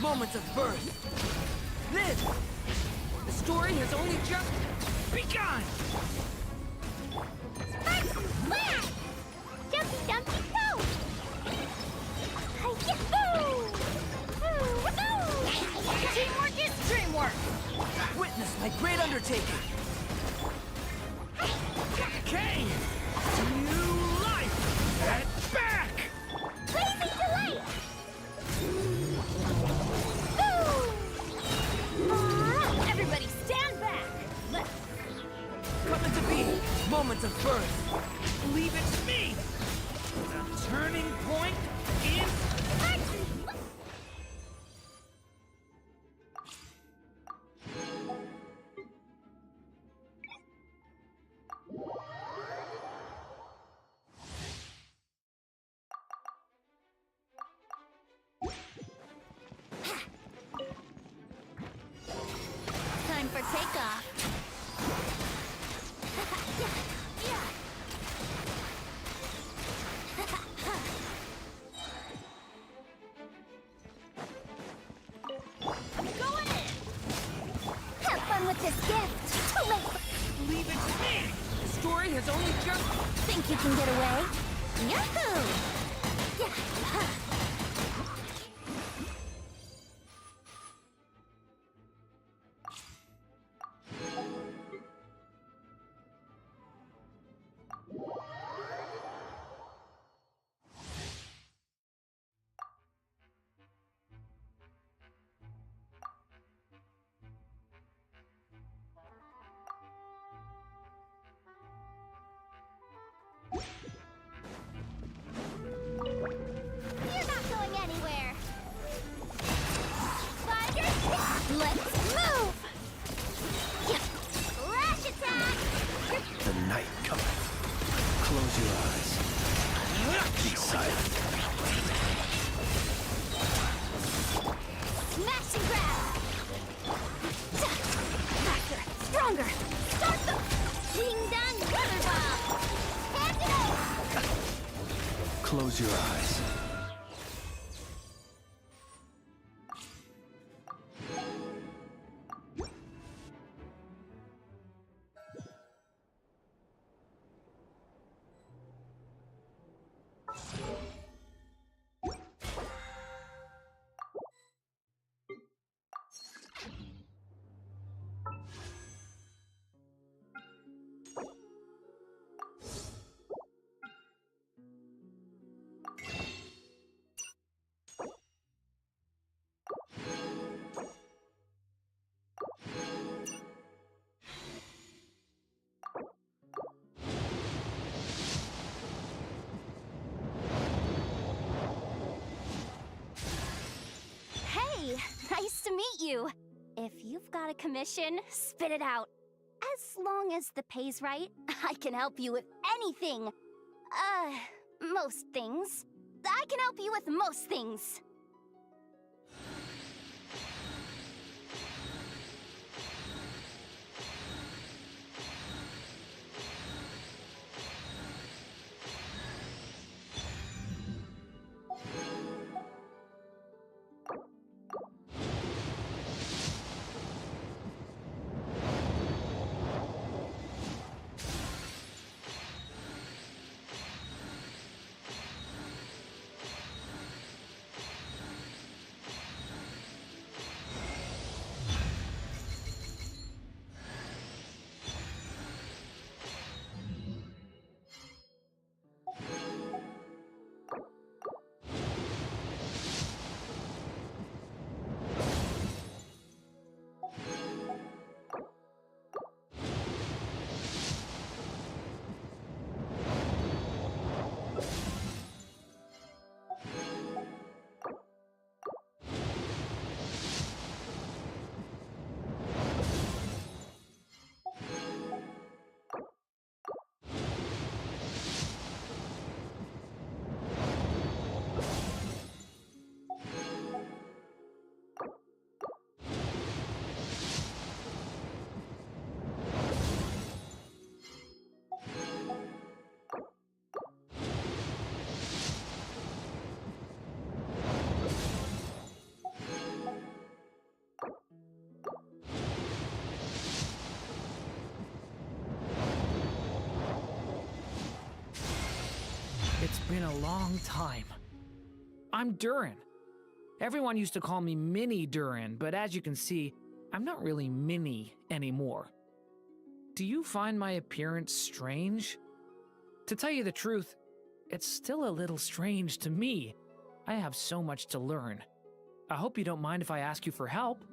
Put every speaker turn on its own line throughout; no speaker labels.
Moments of birth. Live! The story has only just begun!
Sparks and flash! Jumpy dumpy go! Yahoo! Teamwork is dreamwork!
Witness my great undertaking! Kane! New life! Head back!
Blazing delight! Everybody stand back! Let's...
Coming to be! Moments of birth! Believe it's me! The turning point in...
takeoff. Going in! Have fun with this gift! Too late!
Leave it to me! The story has only just...
Think you can get away? Yahoo! Yeah. You're not going anywhere. Fighters, let's move! Yeah. Flash attack!
The night cometh. Close your eyes. Be silent.
Smash and grab! Faster, stronger! Start them! Ding dong, weather bomb! Hand it over!
Close your eyes.
Hey, nice to meet you. If you've got a commission, spit it out. As long as the pay's right, I can help you with anything. Most things. I can help you with most things.
It's been a long time. I'm Durin. Everyone used to call me Mini Durin, but as you can see, I'm not really Mini anymore. Do you find my appearance strange? To tell you the truth, it's still a little strange to me. I have so much to learn. I hope you don't mind if I ask you for help.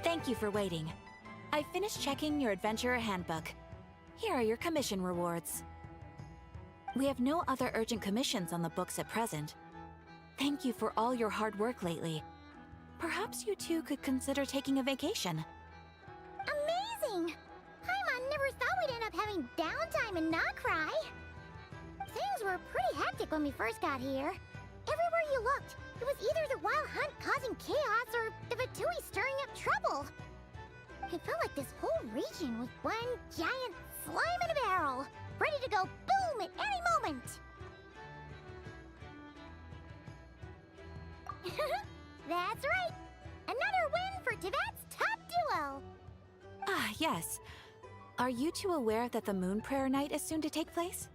Thank you for waiting. I finished checking your adventurer handbook. Here are your commission rewards. We have no other urgent commissions on the books at present. Thank you for all your hard work lately. Perhaps you two could consider taking a vacation.
Amazing! Paimon never thought we'd end up having downtime and not cry. Things were pretty hectic when we first got here. Everywhere you looked, it was either the wild hunt causing chaos or the Fatui stirring up trouble. It felt like this whole region was one giant slime in a barrel, ready to go boom at any moment. That's right! Another win for Tibet's top duo!
Ah, yes. Are you two aware that the Moon Prayer Night is soon to take place?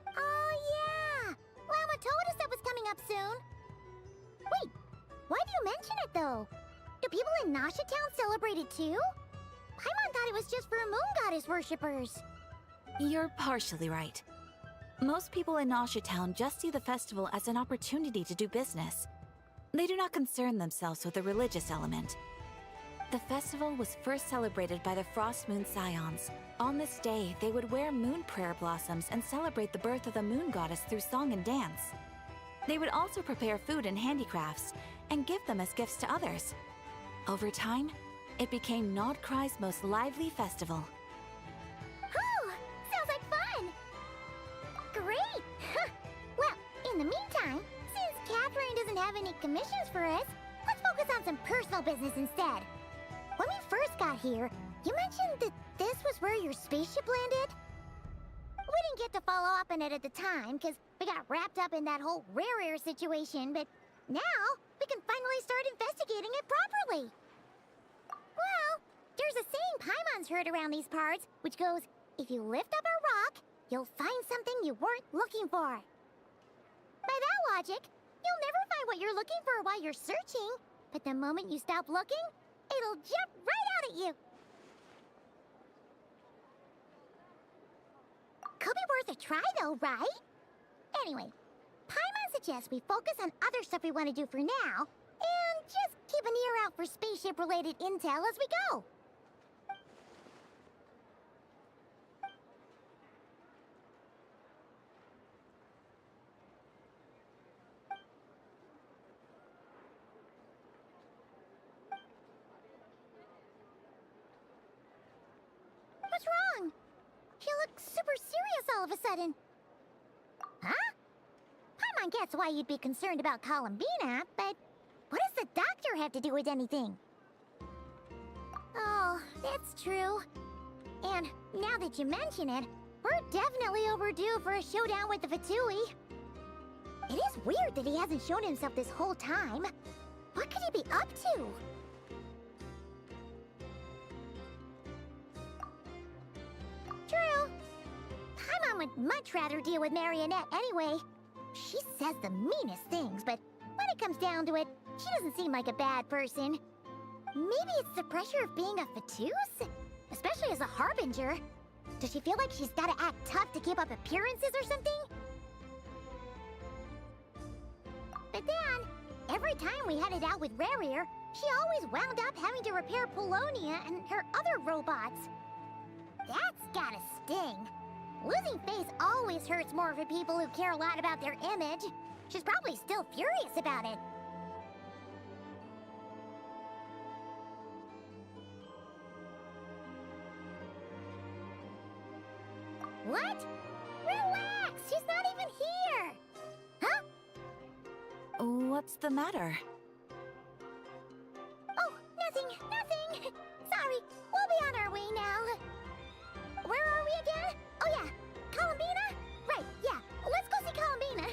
Oh, yeah! Llama told us that was coming up soon. Wait, why do you mention it, though? Do people in Nasha Town celebrate it, too? Paimon thought it was just for moon goddess worshippers.
You're partially right. Most people in Nasha Town just see the festival as an opportunity to do business. They do not concern themselves with the religious element. The festival was first celebrated by the Frost Moon Scions. On this day, they would wear moon prayer blossoms and celebrate the birth of the moon goddess through song and dance. They would also prepare food and handicrafts and give them as gifts to others. Over time, it became Nodcry's most lively festival.
Oh, sounds like fun! Great! Well, in the meantime, since Catherine doesn't have any commissions for us, let's focus on some personal business instead. When we first got here, you mentioned that this was where your spaceship landed? We didn't get to follow up on it at the time, because we got wrapped up in that whole rare air situation, but now we can finally start investigating it properly. Well, there's a saying Paimon's heard around these parts, which goes, if you lift up a rock, you'll find something you weren't looking for. By that logic, you'll never find what you're looking for while you're searching, but the moment you stop looking, it'll jump right out at you. Could be worth a try though, right? Anyway, Paimon suggests we focus on other stuff we want to do for now, and just keep an ear out for spaceship-related intel as we go. What's wrong? You look super serious all of a sudden. Huh? Paimon gets why you'd be concerned about Columbina, but what does the doctor have to do with anything? Oh, that's true. And now that you mention it, we're definitely overdue for a showdown with the Fatui. It is weird that he hasn't shown himself this whole time. What could he be up to? True. Paimon
Anne would much rather deal with Marionette anyway. She says the meanest things, but when it comes down to it, she doesn't seem like a bad person. Maybe it's the pressure of being a Fatuse? Especially as a Harbinger. Does she feel like she's gotta act tough to keep up appearances or something? But then, every time we headed out with Rarier, she always wound up having to repair Polonia and her other robots. That's gotta sting. Losing face always hurts more for people who care a lot about their image. She's probably still furious about it. What? Relax! She's not even here! Huh?
What's the matter?
Oh, nothing, nothing! Sorry, we'll be on our way now. Where are we again? Oh yeah, Columbina? Right, yeah, let's go see Columbina.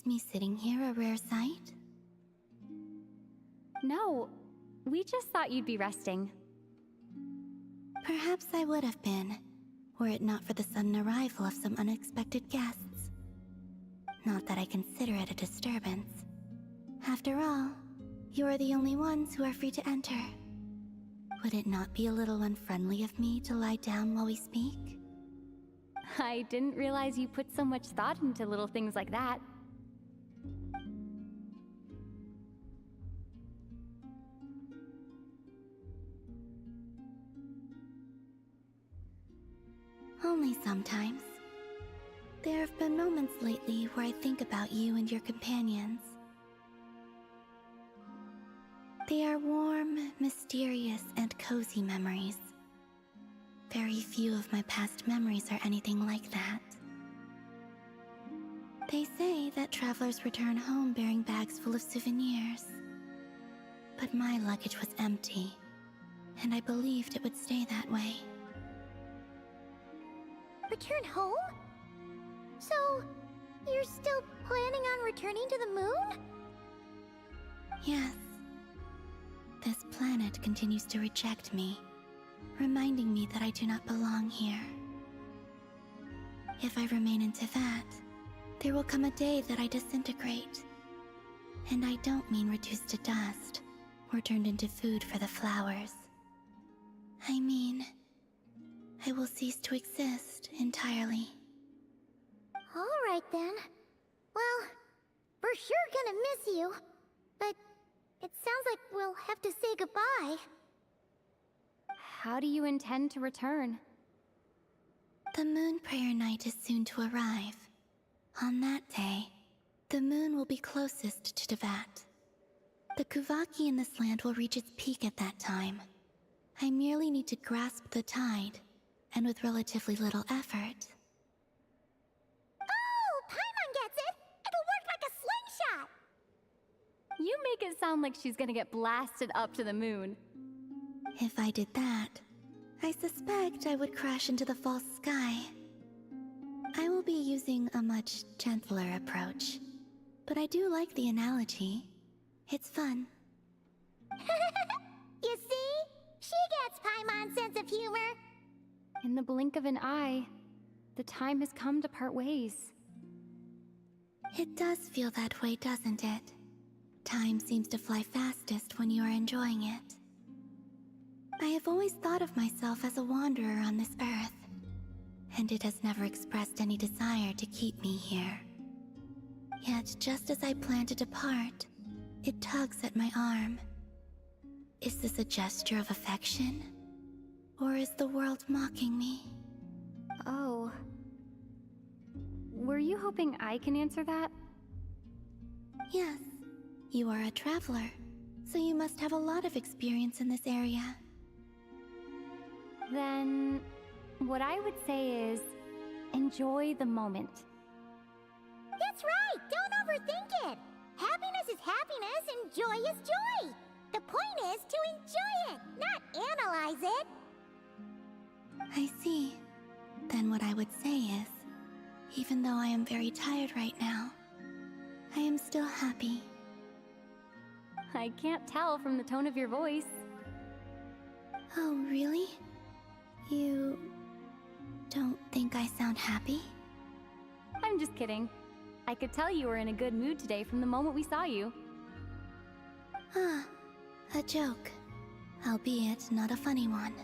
me sitting here a rare sight?
No, we just thought you'd be resting.
Perhaps I would have been, were it not for the sudden arrival of some unexpected guests. Not that I consider it a disturbance. After all, you are the only ones who are free to enter. Would it not be a little unfriendly of me to lie down while we speak?
I didn't realize you put so much thought into little things like that.
Only sometimes. There have been moments lately where I think about you and your companions. They are warm, mysterious, and cozy memories. Very few of my past memories are anything like that. They say that travelers return home bearing bags full of souvenirs. But my luggage was empty, and I believed it would stay that way.
Return home? So, you're still planning on returning to the moon?
Yes. This planet continues to reject me, reminding me that I do not belong here. If I remain in Teyvat, there will come a day that I disintegrate. And I don't mean reduced to dust, or turned into food for the flowers. I mean, I will cease to exist entirely.
Alright then. Well, we're sure gonna miss you. But it sounds like we'll have to say goodbye.
How do you intend to return?
The moon prayer night is soon to arrive. On that day, the moon will be closest to Teyvat. The Kuvaki in this land will reach its peak at that time. I merely need to grasp the tide, and with relatively little effort.
Oh, Paimon gets it! It'll work like a slingshot!
You make it sound like she's gonna get blasted up to the moon.
If I did that, I suspect I would crash into the false sky. I will be using a much gentler approach, but I do like the analogy. It's fun.
You see? She gets Paimon's sense of humor.
In the blink of an eye, the time has come to part ways.
It does feel that way, doesn't it? Time seems to fly fastest when you are enjoying it. I have always thought of myself as a wanderer on this earth, and it has never expressed any desire to keep me here. Yet, just as I plan to depart, it tugs at my arm. Is this a gesture of affection? Or is the world mocking me?
Oh. Were you hoping I can answer that?
Yes, you are a traveler, so you must have a lot of experience in this area.
Then, what I would say is, enjoy the moment.
That's right! Don't overthink it! Happiness is happiness and joy is joy! The point is to enjoy it, not analyze it!
I see. Then what I would say is, even though I am very tired right now, I am still happy.
I can't tell from the tone of your voice.
Oh, really? You don't think I sound happy?
I'm just kidding. I could tell you were in a good mood today from the moment we saw you.
Ah, a joke. Albeit not a funny one.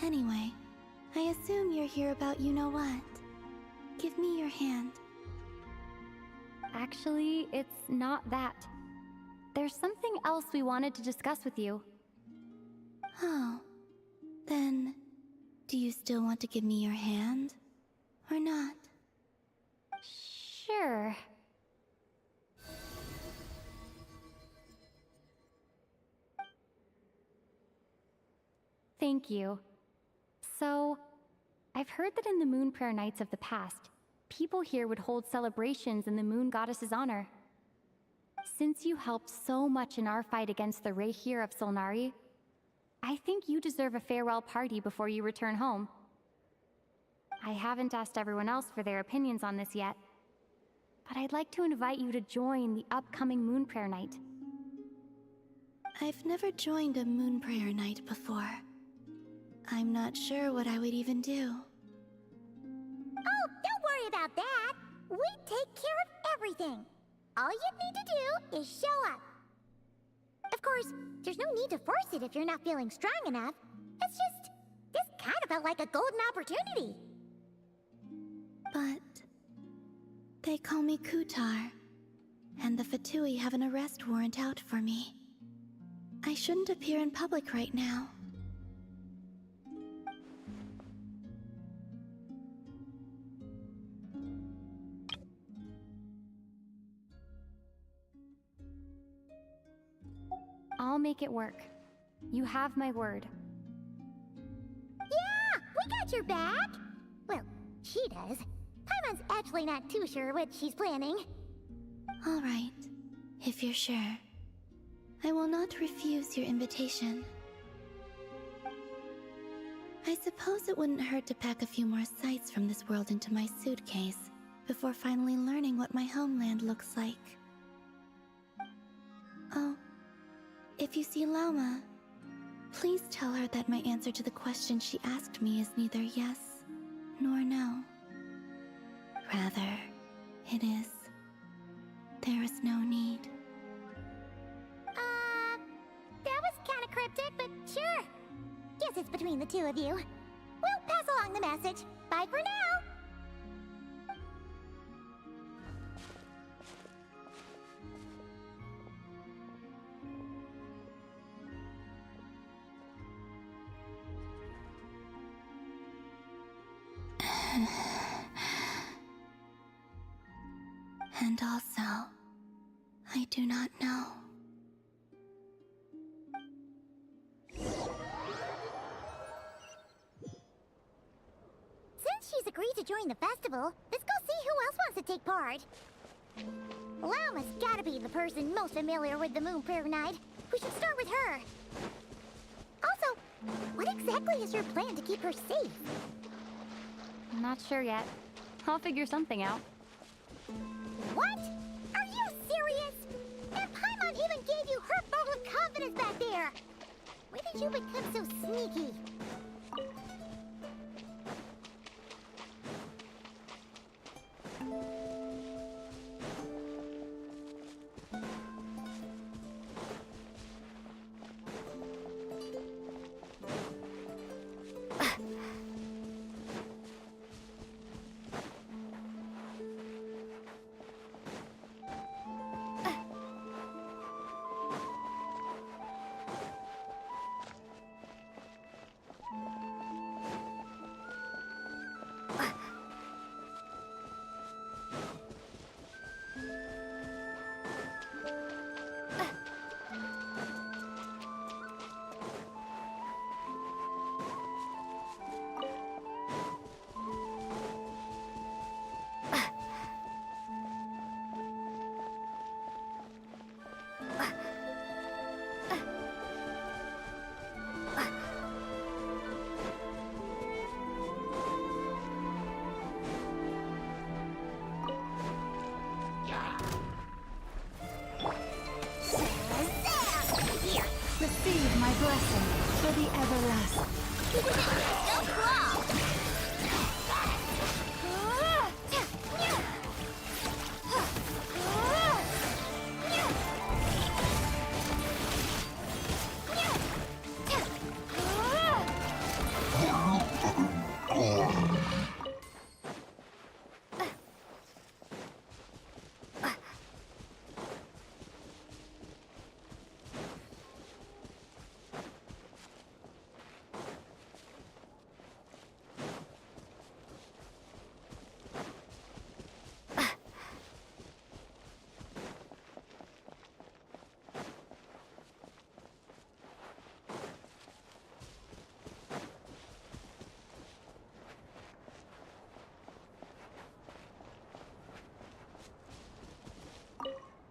Anyway, I assume you're here about you-know-what. Give me your hand.
Actually, it's not that. There's something else we wanted to discuss with you.
Oh. Then, do you still want to give me your hand? Or not?
Sure. Thank you. So, I've heard that in the moon prayer nights of the past, people here would hold celebrations in the moon goddess's honor. Since you helped so much in our fight against the Rehir of Solnari, I think you deserve a farewell party before you return home. I haven't asked everyone else for their opinions on this yet. but I'd like to invite you to join the upcoming Moon Prayer Night.
I've never joined a moon prayer night before. I'm not sure what I would even do.
Oh, don't worry about that. We take care of everything. All you need to do is show up. Of course, there's no need to force it if you're not feeling strong enough. It's just, this kind of felt like a golden opportunity.
But they call me Kutar, and the Fatui have an arrest warrant out for me. I shouldn't appear in public right now.
I'll make it work. You have my word.
Yeah, we got your back. Well, she does. Paimon's actually not too sure what she's planning.
All right, if you're sure. I will not refuse your invitation. I suppose it wouldn't hurt to pack a few more sights from this world into my suitcase before finally learning what my homeland looks like. Oh, if you see Lauma, please tell her that my answer to the question she asked me is neither yes nor no. Rather, it is, there is no need.
That was kinda cryptic, but sure. Guess it's between the two of you. We'll pass along the message. Bye for now.
And also, I do not know.
Since she's agreed to join the festival, let's go see who else wants to take part. Lauma's gotta be the person most familiar with the Moon Prayer Night. We should start with her. Also, what exactly is your plan to keep her safe?
I'm not sure yet. I'll figure something out.
What? Are you serious? And Paimon even gave you her vote of confidence back there! When did you become so sneaky?
Receive my blessing for the everlasting.
Don't crawl!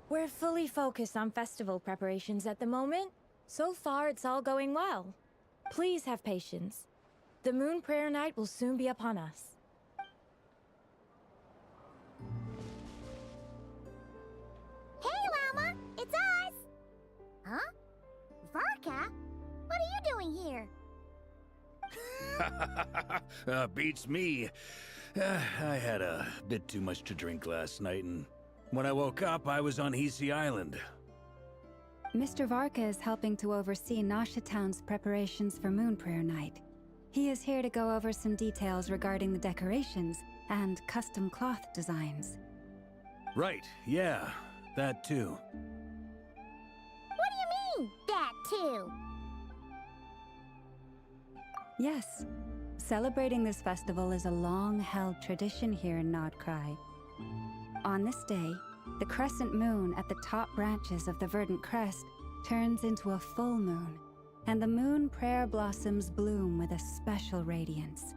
We're fully focused on festival preparations at the moment. So far, it's all going well. Please have patience. The Moon Prayer Night will soon be upon us.
doing here?
Beats me. I had a bit too much to drink last night, and when I woke up, I was on Hisi Island.
Mr. Varka is helping to oversee Nasha Town's preparations for Moon Prayer Night. He is here to go over some details regarding the decorations and custom cloth designs.
Right, yeah, that too.
What do you mean, that too?
Yes, celebrating this festival is a long-held tradition here in Nodcry. On this day, the crescent moon at the top branches of the verdant crest turns into a full moon, and the moon prayer blossoms bloom with a special radiance.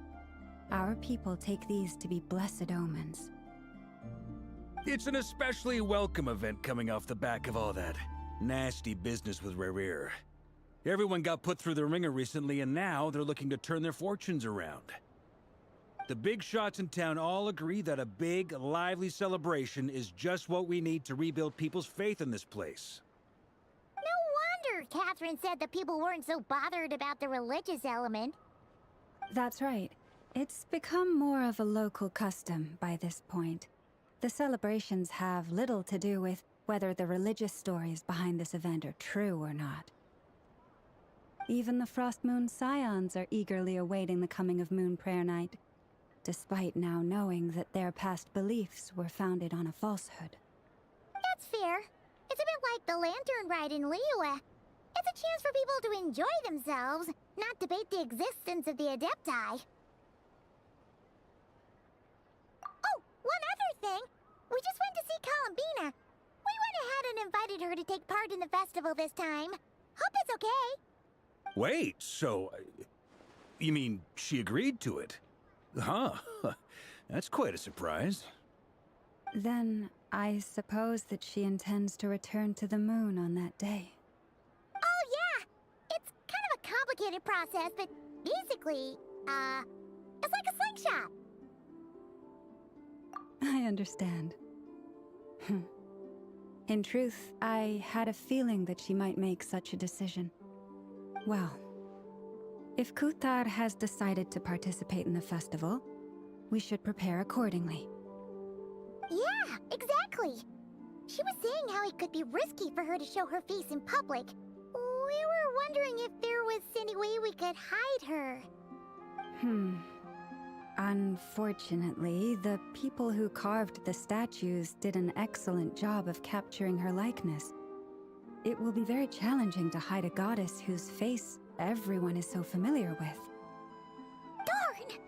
Our people take these to be blessed omens.
It's an especially welcome event coming off the back of all that nasty business with Rare. Everyone got put through the ringer recently, and now they're looking to turn their fortunes around. The big shots in town all agree that a big, lively celebration is just what we need to rebuild people's faith in this place.
No wonder Catherine said the people weren't so bothered about the religious element.
That's right. It's become more of a local custom by this point. The celebrations have little to do with whether the religious stories behind this event are true or not. Even the Frost Moon Scions are eagerly awaiting the coming of Moon Prayer Night, despite now knowing that their past beliefs were founded on a falsehood.
That's fair. It's a bit like the Lantern Ride in Liyue. It's a chance for people to enjoy themselves, not debate the existence of the Adepti. Oh, one other thing! We just went to see Columbina. We went ahead and invited her to take part in the festival this time. Hope it's okay.
Wait, so... you mean she agreed to it? Huh. That's quite a surprise.
Then, I suppose that she intends to return to the moon on that day.
Oh, yeah! It's kind of a complicated process, but basically, it's like a slingshot.
I understand. In truth, I had a feeling that she might make such a decision. Well, if Kuthar has decided to participate in the festival, we should prepare accordingly.
Yeah, exactly. She was saying how it could be risky for her to show her face in public. We were wondering if there was any way we could hide her.
Unfortunately, the people who carved the statues did an excellent job of capturing her likeness. It will be very challenging to hide a goddess whose face everyone is so familiar with.
Darn!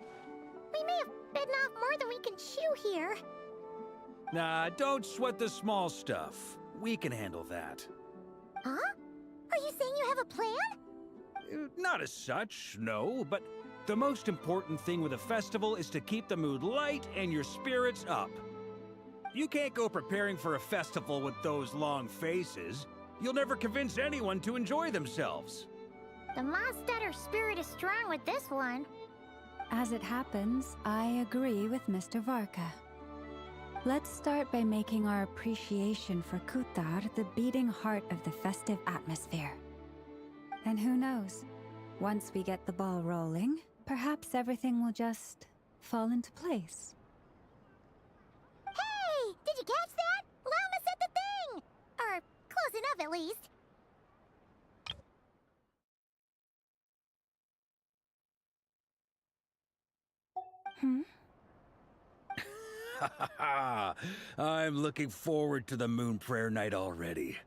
We may have bitten off more than we can chew here.
Nah, don't sweat the small stuff. We can handle that.
Huh? Are you saying you have a plan?
Not as such, no, but the most important thing with a festival is to keep the mood light and your spirits up. You can't go preparing for a festival with those long faces. You'll never convince anyone to enjoy themselves.
The Mosstadter spirit is strong with this one.
As it happens, I agree with Mr. Varka. Let's start by making our appreciation for Kuthar the beating heart of the festive atmosphere. And who knows, once we get the ball rolling, perhaps everything will just fall into place.
Hey! Did you catch that? Llama said the thing! Or close enough, at least.
I'm looking forward to the Moon Prayer Night already.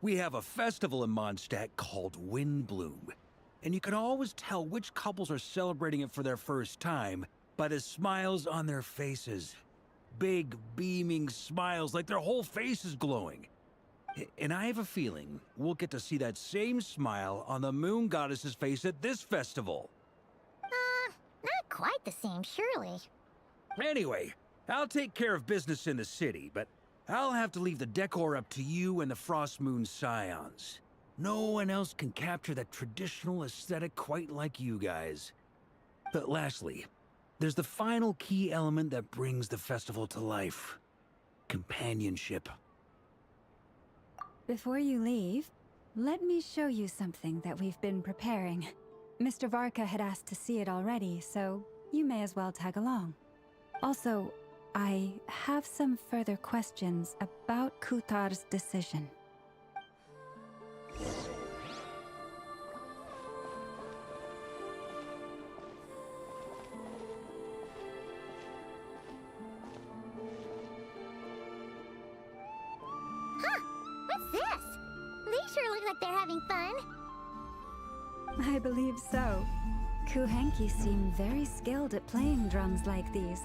We have a festival in Mondstadt called Windbloom, and you can always tell which couples are celebrating it for their first time by the smiles on their faces. Big, beaming smiles like their whole face is glowing. And I have a feeling we'll get to see that same smile on the Moon Goddess's face at this festival.
Not quite the same, surely.
Anyway, I'll take care of business in the city, but I'll have to leave the decor up to you and the Frost Moon Scions. No one else can capture that traditional aesthetic quite like you guys. But lastly, there's the final key element that brings the festival to life. Companionship.
Before you leave, let me show you something that we've been preparing. Mr. Varka had asked to see it already, so you may as well tag along. Also, I have some further questions about Kutar's decision.
What's this? They sure look like they're having fun.
I believe so. Kuhenki seem very skilled at playing drums like these,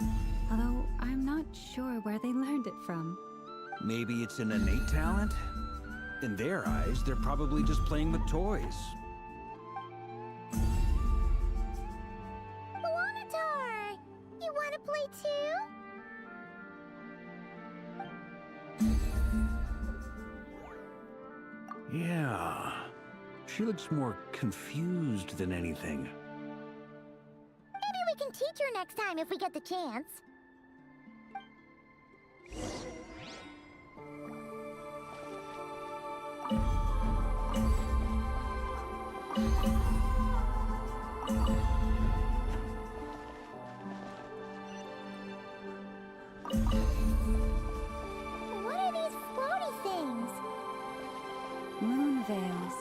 although I'm not sure where they learned it from.
Maybe it's an innate talent? In their eyes, they're probably just playing with toys.
Wanatar! You wanna play too?
Yeah. She looks more confused than anything.
Maybe we can teach her next time if we get the chance. What are these floaty things?
Moon veils.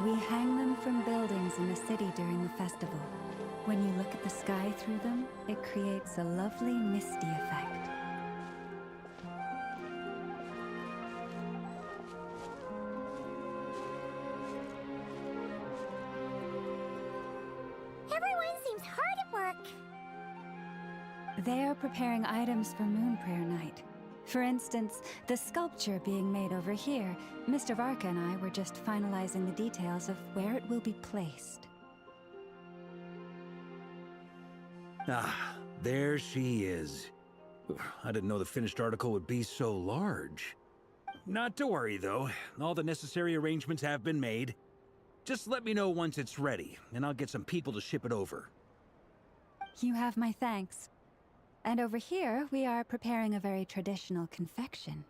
We hang them from buildings in the city during the festival. When you look at the sky through them, it creates a lovely misty effect.
Everyone seems hard at work.
They are preparing items for Moon Prayer Night. For instance, the sculpture being made over here, Mr. Varka and I were just finalizing the details of where it will be placed.
Ah, there she is. I didn't know the finished article would be so large. Not to worry, though. All the necessary arrangements have been made. Just let me know once it's ready, and I'll get some people to ship it over.
You have my thanks. And over here, we are preparing a very traditional confection.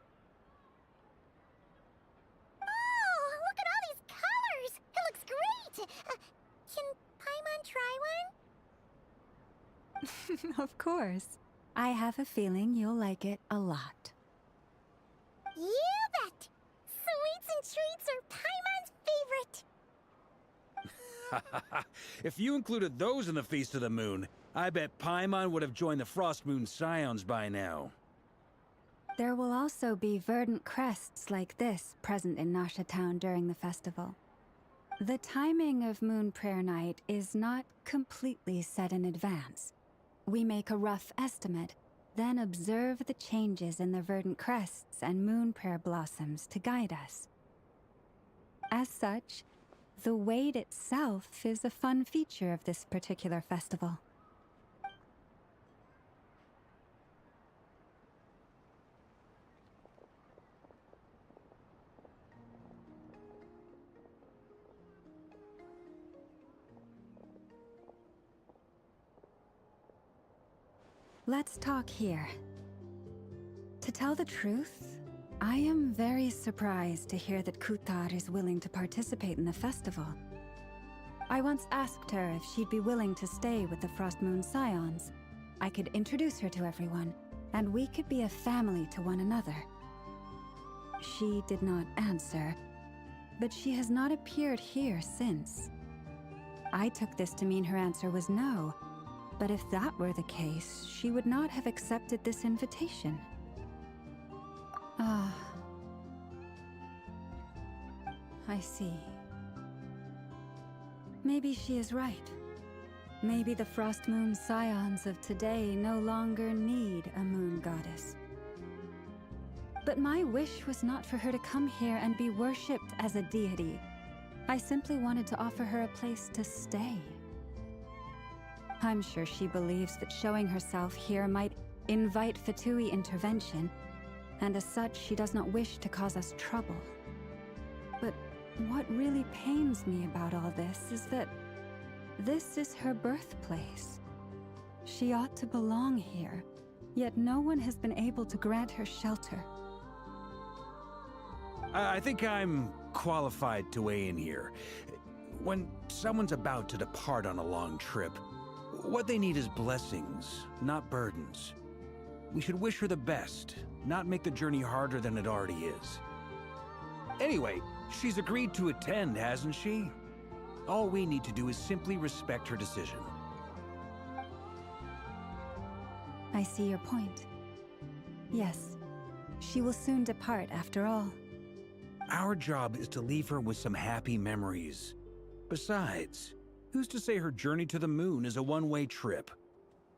Oh, look at all these colors! It looks great! Can Paimon try one?
Of course. I have a feeling you'll like it a lot.
You bet! Sweets and treats are Paimon's favorite!
If you included those in the Feast of the Moon, I bet Paimon would have joined the Frost Moon Scions by now.
There will also be verdant crests like this present in Nasha Town during the festival. The timing of Moon Prayer Night is not completely set in advance. We make a rough estimate, then observe the changes in the verdant crests and moon prayer blossoms to guide us. As such, the wait itself is a fun feature of this particular festival. Let's talk here. To tell the truth, I am very surprised to hear that Kutar is willing to participate in the festival. I once asked her if she'd be willing to stay with the Frost Moon Scions. I could introduce her to everyone, and we could be a family to one another. She did not answer, but she has not appeared here since. I took this to mean her answer was no. But if that were the case, she would not have accepted this invitation. Ah. I see. Maybe she is right. Maybe the Frost Moon Scions of today no longer need a moon goddess. But my wish was not for her to come here and be worshipped as a deity. I simply wanted to offer her a place to stay. I'm sure she believes that showing herself here might invite Fatui intervention, and as such, she does not wish to cause us trouble. But what really pains me about all this is that this is her birthplace. She ought to belong here, yet no one has been able to grant her shelter.
I think I'm qualified to weigh in here. when someone's about to depart on a long trip, what they need is blessings, not burdens. We should wish her the best, not make the journey harder than it already is. Anyway, she's agreed to attend, hasn't she? All we need to do is simply respect her decision.
I see your point. Yes, she will soon depart after all.
Our job is to leave her with some happy memories. Besides, who's to say her journey to the moon is a one-way trip?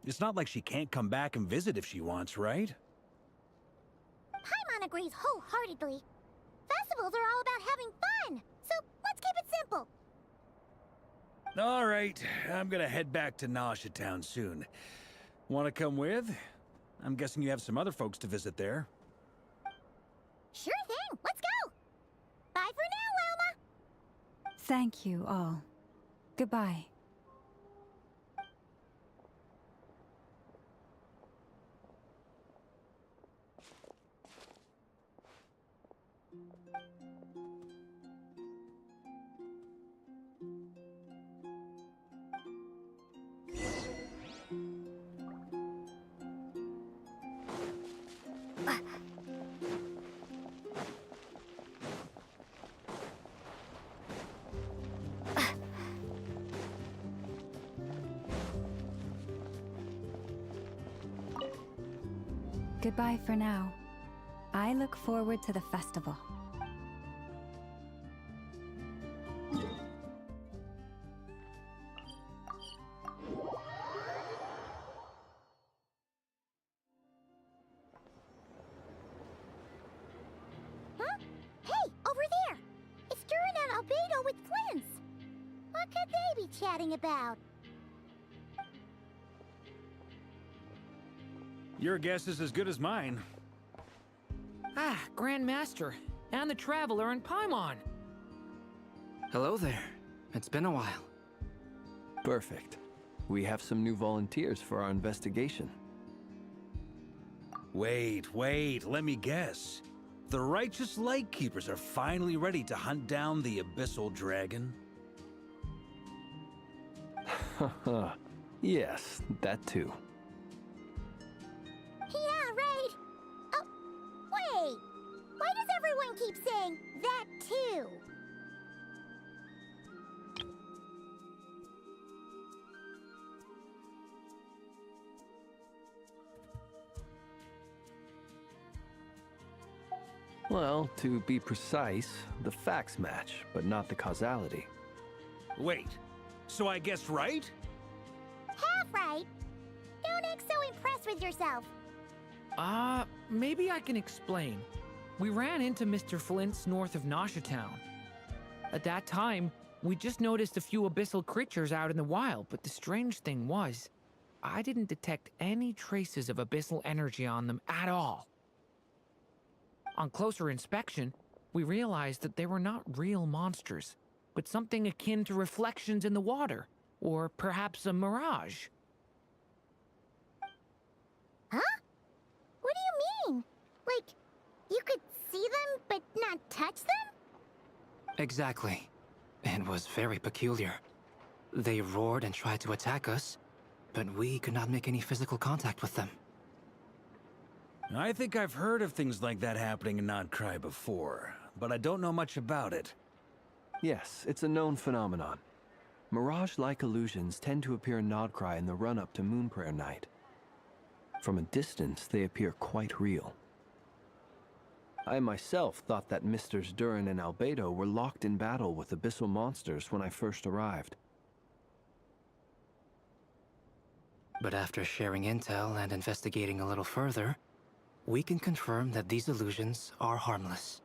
It's not like she can't come back and visit if she wants, right?
Paimon agrees wholeheartedly. Festivals are all about having fun, so let's keep it simple.
All right, I'm gonna head back to Nausea Town soon. Want to come with? I'm guessing you have some other folks to visit there.
Sure thing, let's go! Bye for now, Wilma!
Thank you all. Goodbye. Goodbye for now. I look forward to the festival.
Huh? Hey, over there! It's Durin and Albedo with Flints! What could they be chatting about?
Your guess is as good as mine.
Ah, Grandmaster, and the Traveler and Paimon.
Hello there. It's been a while.
Perfect. We have some new volunteers for our investigation.
Wait, let me guess. The righteous Lightkeepers are finally ready to hunt down the Abyssal Dragon?
Haha. Yes, that too.
Yeah, right! Oh, wait! Why does everyone keep saying that too?
Well, to be precise, the facts match, but not the causality.
Wait, so I guessed right?
Half right! Don't act so impressed with yourself.
Maybe I can explain. We ran into Mr. Flint's north of Nausea Town. At that time, we just noticed a few abyssal creatures out in the wild, but the strange thing was, I didn't detect any traces of abyssal energy on them at all. On closer inspection, we realized that they were not real monsters, but something akin to reflections in the water, or perhaps a mirage.
Huh? What do you mean? Like, you could see them but not touch them?
Exactly. It was very peculiar. They roared and tried to attack us, but we could not make any physical contact with them.
I think I've heard of things like that happening in Nodcry before, but I don't know much about it.
Yes, it's a known phenomenon. Mirage-like illusions tend to appear in Nodcry in the run-up to Moonprayer Night. From a distance, they appear quite real. I myself thought that Misters Durin and Albedo were locked in battle with abyssal monsters when I first arrived.
But after sharing intel and investigating a little further, we can confirm that these illusions are harmless.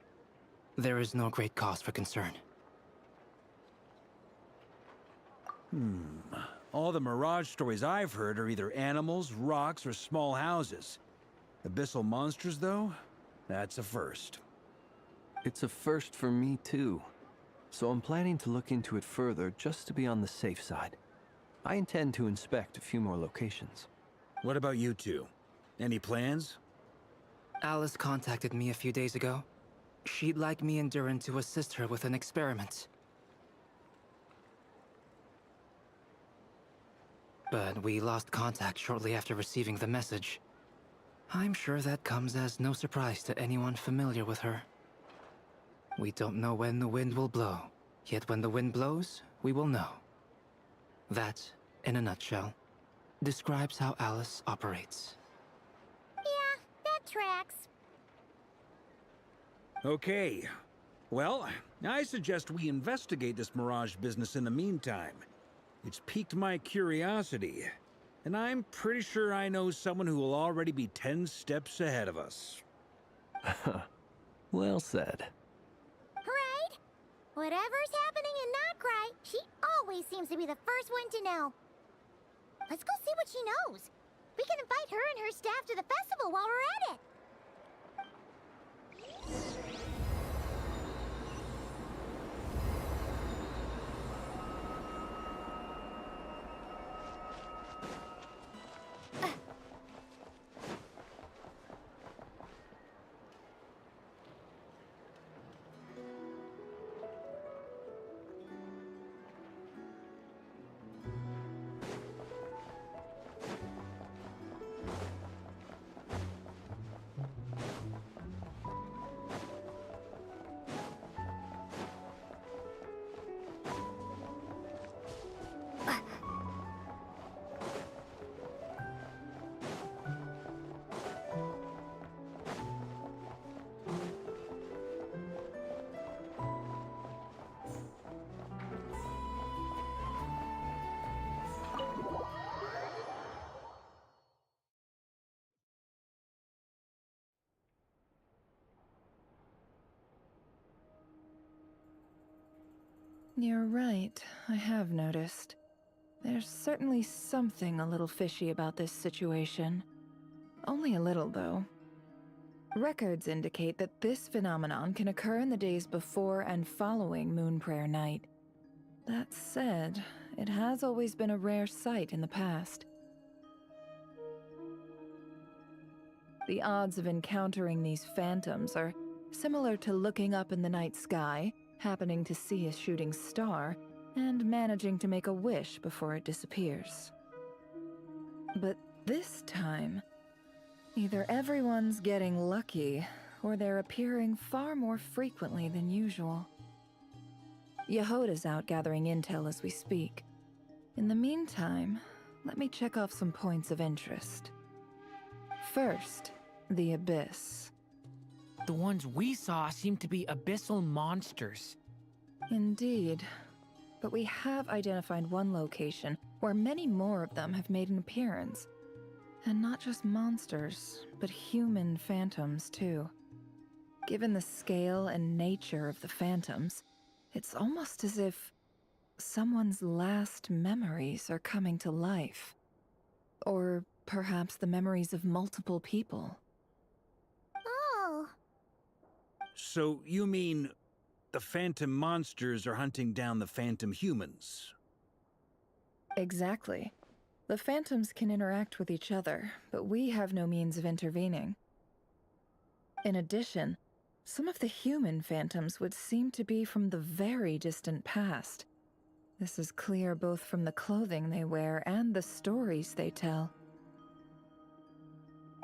There is no great cause for concern.
All the Mirage stories I've heard are either animals, rocks, or small houses. Abyssal monsters, though? That's a first.
It's a first for me, too. So I'm planning to look into it further just to be on the safe side. I intend to inspect a few more locations.
What about you two? Any plans?
Alice contacted me a few days ago. She'd like me and Durin to assist her with an experiment. but we lost contact shortly after receiving the message. I'm sure that comes as no surprise to anyone familiar with her. We don't know when the wind will blow, yet when the wind blows, we will know. That, in a nutshell, describes how Alice operates.
Yeah, that tracks.
Okay. Well, I suggest we investigate this Mirage business in the meantime. It's piqued my curiosity, and I'm pretty sure I know someone who will already be 10 steps ahead of us.
Well said.
Right? Whatever's happening in Notcry, she always seems to be the first one to know. Let's go see what she knows. We can invite her and her staff to the festival while we're at it.
You're right, I have noticed. There's certainly something a little fishy about this situation. Only a little, though. Records indicate that this phenomenon can occur in the days before and following Moon Prayer Night. That said, it has always been a rare sight in the past. The odds of encountering these phantoms are similar to looking up in the night sky, happening to see a shooting star, and managing to make a wish before it disappears. But this time, either everyone's getting lucky, or they're appearing far more frequently than usual. Yehoda's out gathering intel as we speak. In the meantime, let me check off some points of interest. First, the Abyss.
The ones we saw seem to be abyssal monsters.
Indeed. But we have identified one location where many more of them have made an appearance. And not just monsters, but human phantoms too. Given the scale and nature of the phantoms, it's almost as if someone's last memories are coming to life. Or perhaps the memories of multiple people.
Oh.
So you mean the phantom monsters are hunting down the phantom humans?
Exactly. The phantoms can interact with each other, but we have no means of intervening. In addition, some of the human phantoms would seem to be from the very distant past. This is clear both from the clothing they wear and the stories they tell.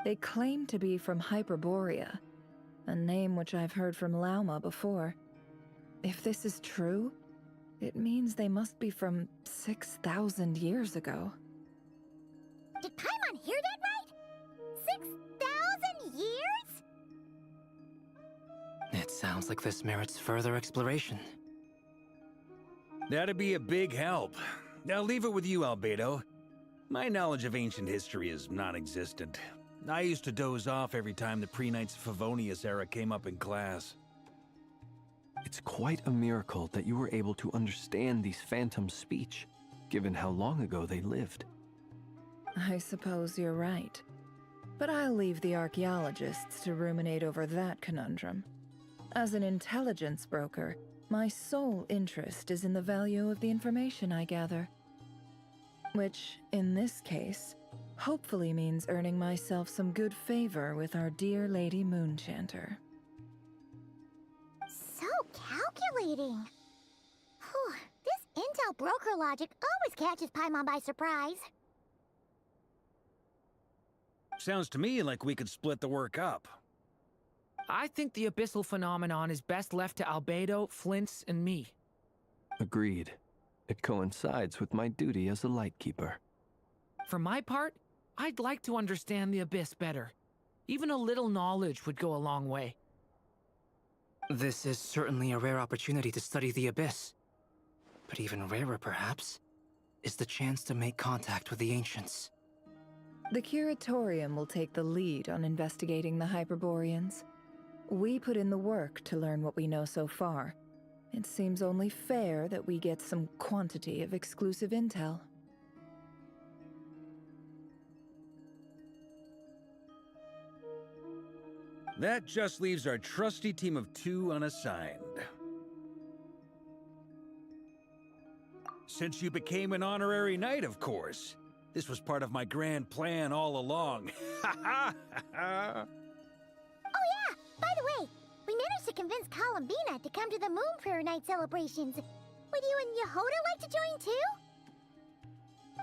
They claim to be from Hyperborea, a name which I've heard from Lauma before. If this is true, it means they must be from 6,000 years ago.
Did Paimon hear that right? 6,000 years?
It sounds like this merits further exploration.
That'd be a big help. I'll leave it with you, Albedo. My knowledge of ancient history is non-existent. I used to doze off every time the pre-Knights of Favonius era came up in class.
It's quite a miracle that you were able to understand these phantoms' speech, given how long ago they lived.
I suppose you're right. But I'll leave the archaeologists to ruminate over that conundrum. As an intelligence broker, my sole interest is in the value of the information I gather. Which, in this case, hopefully means earning myself some good favor with our dear Lady Moonchanter.
So calculating. Whew, this intel broker logic always catches Paimon by surprise.
Sounds to me like we could split the work up.
I think the abyssal phenomenon is best left to Albedo, Flint's, and me.
Agreed. It coincides with my duty as a lightkeeper.
For my part, I'd like to understand the abyss better. Even a little knowledge would go a long way.
This is certainly a rare opportunity to study the Abyss. But even rarer, perhaps, is the chance to make contact with the Ancients.
The Curatorium will take the lead on investigating the Hyperboreans. We put in the work to learn what we know so far. It seems only fair that we get some quantity of exclusive intel.
That just leaves our trusty team of 2 unassigned. Since you became an honorary knight, of course. This was part of my grand plan all along. Ha ha ha!
Oh yeah! By the way, we managed to convince Columbina to come to the Moon Prayer Night celebrations. Would you and Yehoda like to join too?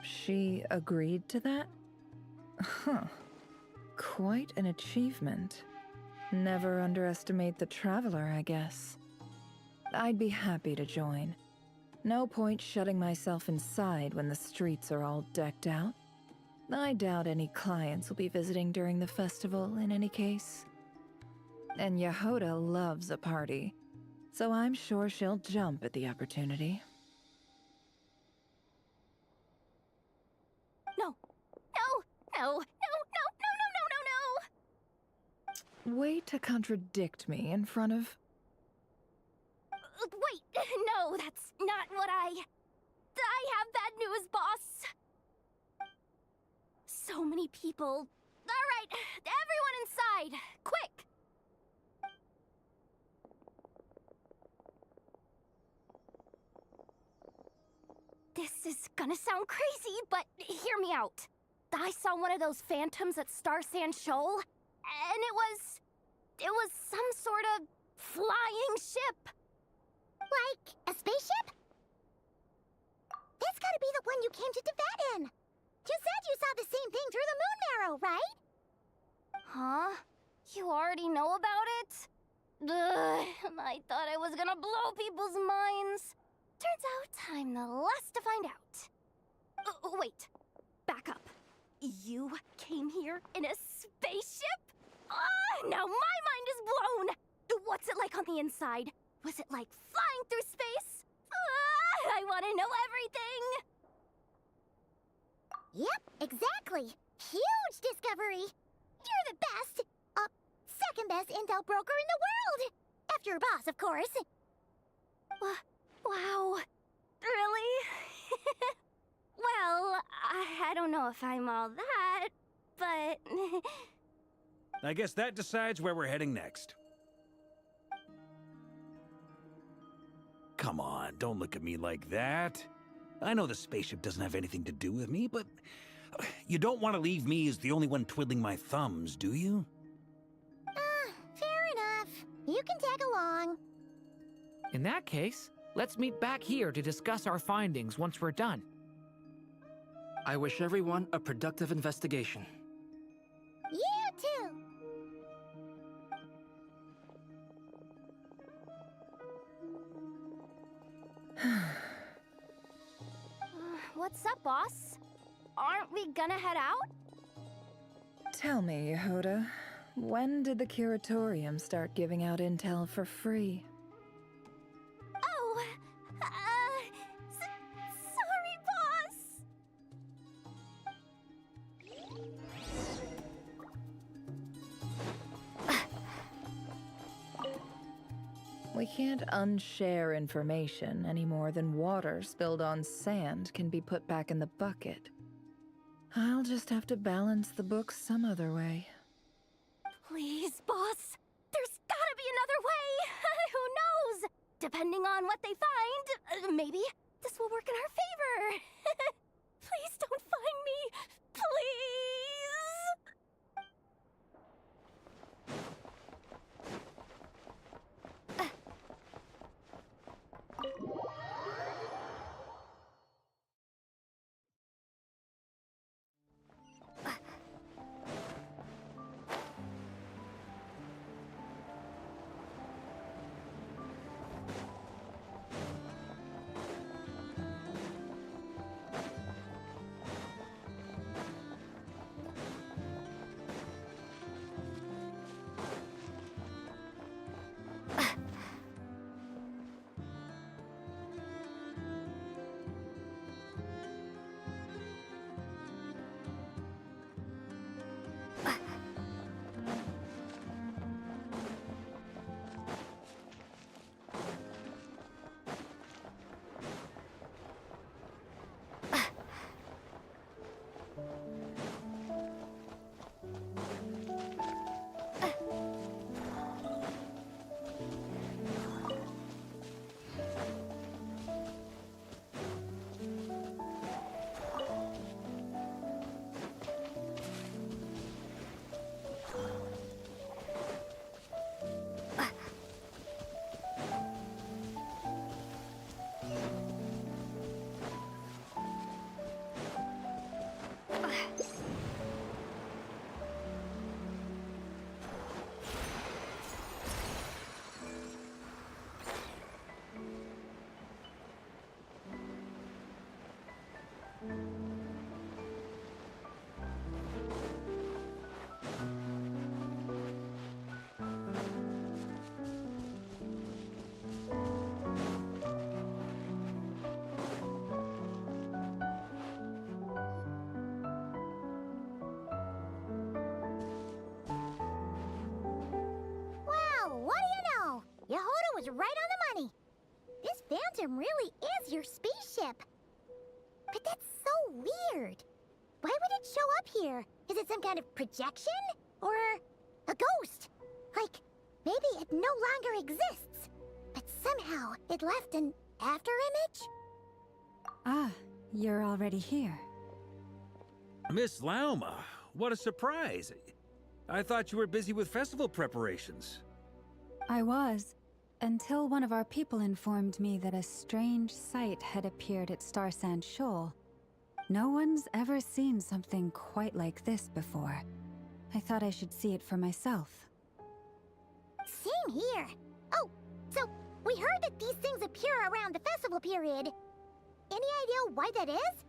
She agreed to that? Huh. Quite an achievement. Never underestimate the traveler, I guess. I'd be happy to join. No point shutting myself inside when the streets are all decked out. I doubt any clients will be visiting during the festival in any case. And Yehoda loves a party, so I'm sure she'll jump at the opportunity.
No. No. No. No. No. No. No. No. No. No.
Way to contradict me in front of...
Wait. No, that's not what I have bad news, boss. So many people. All right, everyone inside. Quick. This is gonna sound crazy, but hear me out. I saw one of those phantoms at Star Sand Shoal, and it was some sort of flying ship.
Like a spaceship? That's gotta be the one you came to Tibet in. You said you saw the same thing through the moon marrow, right?
Huh? You already know about it? Ugh, I thought I was gonna blow people's minds. Turns out I'm the last to find out. Wait. Back up. You came here in a spaceship? Now my mind is blown! What's it like on the inside? Was it like flying through space? I want to know everything!
Yep, exactly. Huge discovery. You're the best, second best intel broker in the world. After your boss, of course.
Wow. Really? Well, I don't know if I'm all that, but...
I guess that decides where we're heading next. Come on, don't look at me like that. I know the spaceship doesn't have anything to do with me, but you don't want to leave me as the only one twiddling my thumbs, do you?
Fair enough. You can tag along.
In that case, let's meet back here to discuss our findings once we're done.
I wish everyone a productive investigation.
You too.
What's up, boss? Aren't we gonna head out?
Tell me, Yehoda, when did the Curatorium start giving out intel for free?
Oh, sorry, boss.
We can't unshare information any more than water spilled on sand can be put back in the bucket. I'll just have to balance the books some other way.
Please, boss. There's gotta be another way. Who knows? Depending on what they find, maybe this will work in our favor. Please don't find me. Please.
phantom really is your spaceship. But that's so weird. Why would it show up here? Is it some kind of projection? Or a ghost? Like, maybe it no longer exists, but somehow it left an afterimage?
Ah, you're already here.
Miss Lauma, what a surprise. I thought you were busy with festival preparations.
I was, until one of our people informed me that a strange sight had appeared at Star Sand Shoal. No one's ever seen something quite like this before. I thought I should see it for myself.
Same here. Oh, so we heard that these things appear around the festival period. Any idea why that is?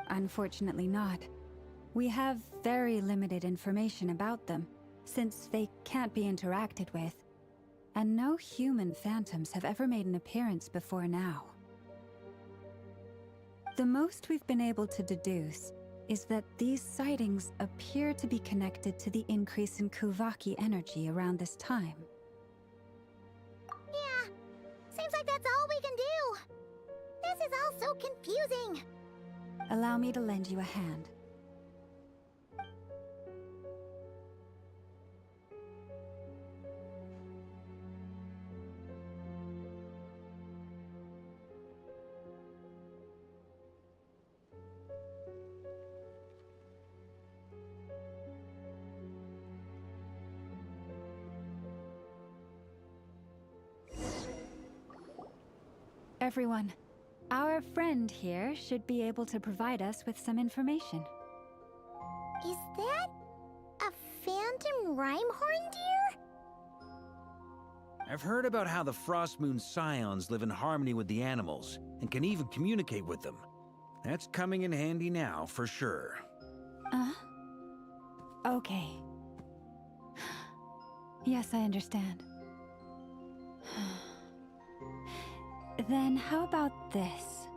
Unfortunately not. We have very limited information about them, since they can't be interacted with. And no human phantoms have ever made an appearance before now. The most we've been able to deduce is that these sightings appear to be connected to the increase in Kuvaki energy around this time.
Yeah, seems like that's all we can do. This is all so confusing.
Allow me to lend you a hand. Everyone, our friend here should be able to provide us with some information.
Is that a phantom Rhymehorn deer?
I've heard about how the Frost Moon Scions live in harmony with the animals and can even communicate with them. That's coming in handy now, for sure.
Okay. Yes, I understand. Then how about this?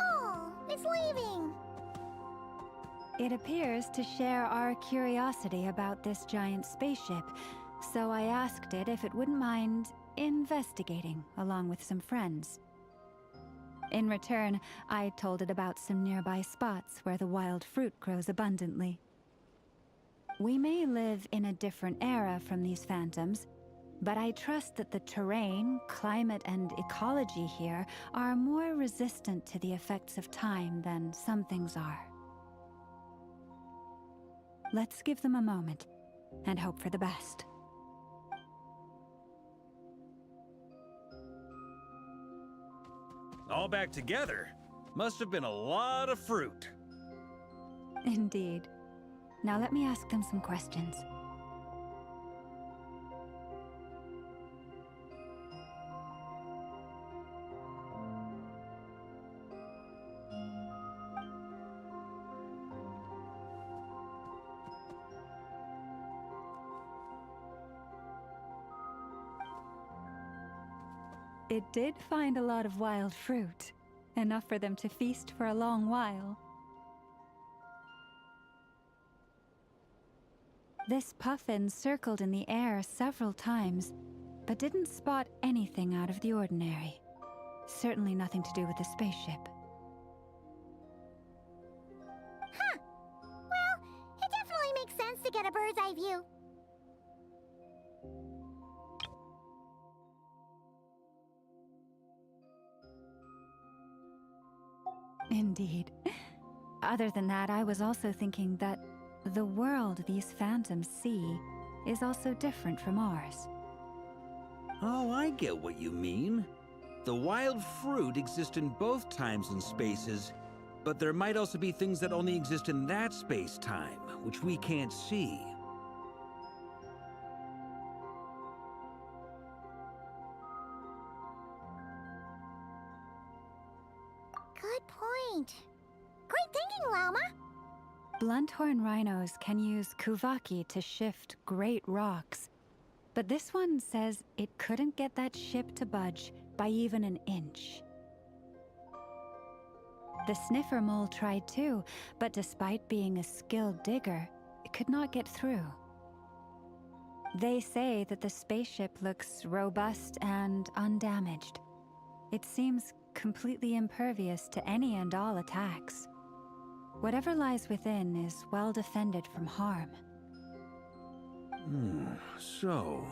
Oh, it's leaving.
It appears to share our curiosity about this giant spaceship, so I asked it if it wouldn't mind investigating along with some friends. In return, I told it about some nearby spots where the wild fruit grows abundantly. We may live in a different era from these phantoms, but I trust that the terrain, climate, and ecology here are more resistant to the effects of time than some things are. Let's give them a moment and hope for the best.
All back together? Must have been a lot of fruit.
Indeed. Now let me ask them some questions. It did find a lot of wild fruit, enough for them to feast for a long while. This puffin circled in the air several times, but didn't spot anything out of the ordinary. Certainly nothing to do with the spaceship.
Huh. Well, it definitely makes sense to get a bird's eye view.
Indeed. Other than that, I was also thinking that the world these phantoms see is also different from ours.
Oh, I get what you mean. The wild fruit exist in both times and spaces, but there might also be things that only exist in that space-time, which we can't see.
Good point. Great thinking, Lauma.
Blunthorn rhinos can use Kuvaki to shift great rocks, but this one says it couldn't get that ship to budge by even an inch. The sniffer mole tried too, but despite being a skilled digger, it could not get through. They say that the spaceship looks robust and undamaged. It seems completely impervious to any and all attacks. Whatever lies within is well defended from harm.
So,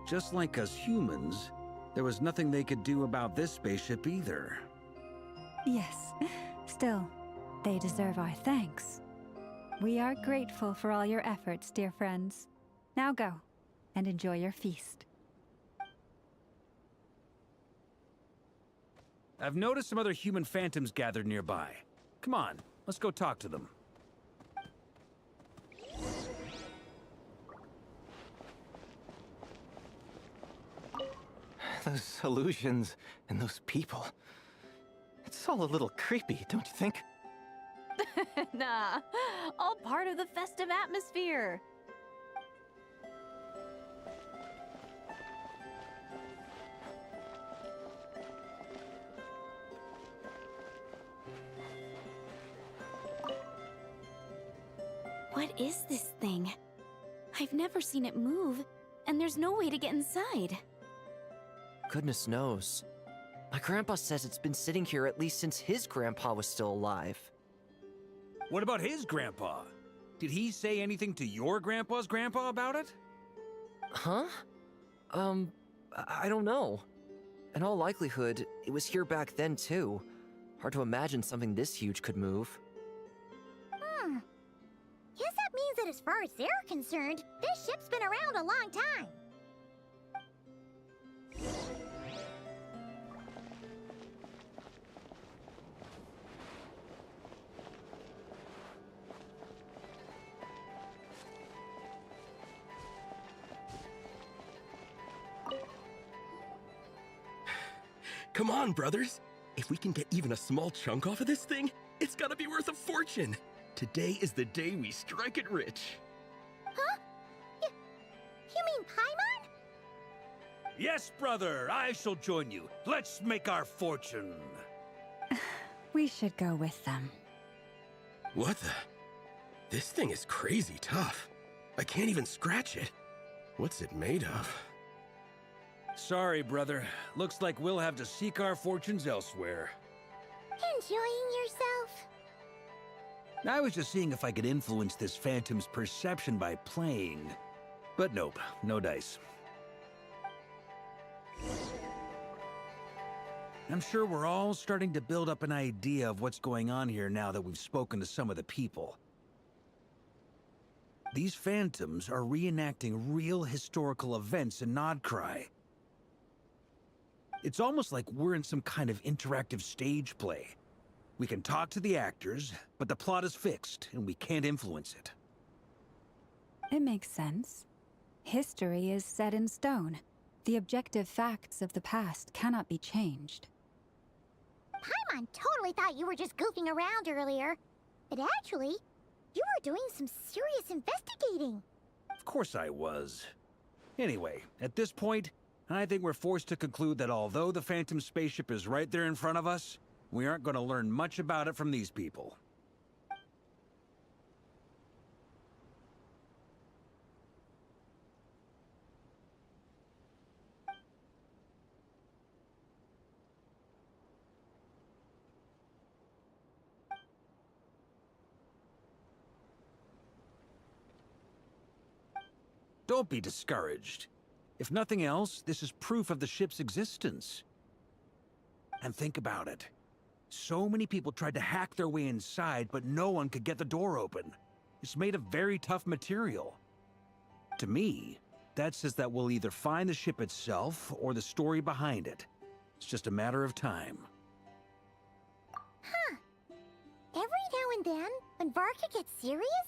just like us humans, there was nothing they could do about this spaceship either.
Yes, still, they deserve our thanks. We are grateful for all your efforts, dear friends. Now go, and enjoy your feast.
I've noticed some other human phantoms gathered nearby. Come on, let's go talk to them.
Those illusions and those people. It's all a little creepy, don't you think?
Nah, all part of the festive atmosphere.
What is this thing? I've never seen it move, and there's no way to get inside.
Goodness knows. My grandpa says it's been sitting here at least since his grandpa was still alive.
What about his grandpa? Did he say anything to your grandpa's grandpa about it?
Huh? I don't know. In all likelihood, it was here back then too. Hard to imagine something this huge could move.
Guess that means that as far as they're concerned, this ship's been around a long time.
Come on, brothers. If we can get even a small chunk off of this thing, it's gotta be worth a fortune. Today is the day we strike it rich.
Huh? You mean Paimon?
Yes, brother, I shall join you. Let's make our fortune.
We should go with them.
What the? This thing is crazy tough. I can't even scratch it. What's it made of?
Sorry, brother. Looks like we'll have to seek our fortunes elsewhere.
Enjoying yourself?
I was just seeing if I could influence this phantom's perception by playing. But nope, no dice. I'm sure we're all starting to build up an idea of what's going on here now that we've spoken to some of the people. These phantoms are reenacting real historical events in Nodcry. It's almost like we're in some kind of interactive stage play. We can talk to the actors, but the plot is fixed, and we can't influence it.
It makes sense. History is set in stone. The objective facts of the past cannot be changed.
Paimon totally thought you were just goofing around earlier. But actually, you were doing some serious investigating.
Of course I was. Anyway, at this point, I think we're forced to conclude that although the Phantom spaceship is right there in front of us, we aren't going to learn much about it from these people. Don't be discouraged. If nothing else, this is proof of the ship's existence. And think about it. So many people tried to hack their way inside, but no one could get the door open. It's made of very tough material. To me, that says that we'll either find the ship itself or the story behind it. It's just a matter of time.
Huh. Every now and then, when Varka gets serious,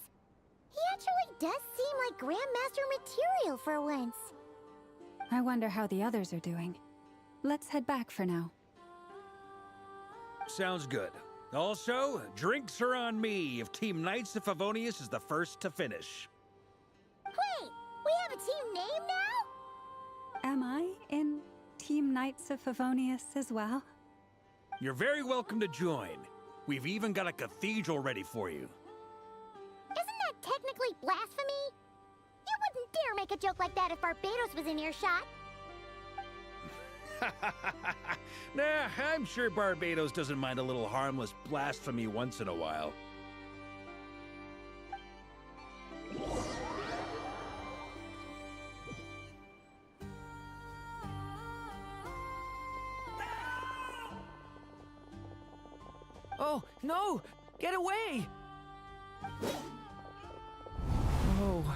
he actually does seem like Grandmaster material for once.
I wonder how the others are doing. Let's head back for now.
Sounds good. Also, drinks are on me if Team Knights of Favonius is the first to finish.
Wait, we have a team name now?
Am I in Team Knights of Favonius as well?
You're very welcome to join. We've even got a cathedral ready for you.
Isn't that technically blasphemy? You wouldn't dare make a joke like that if Barbados was in earshot.
Nah, I'm sure Barbados doesn't mind a little harmless blasphemy once in a while.
Oh, no! Get away! Oh.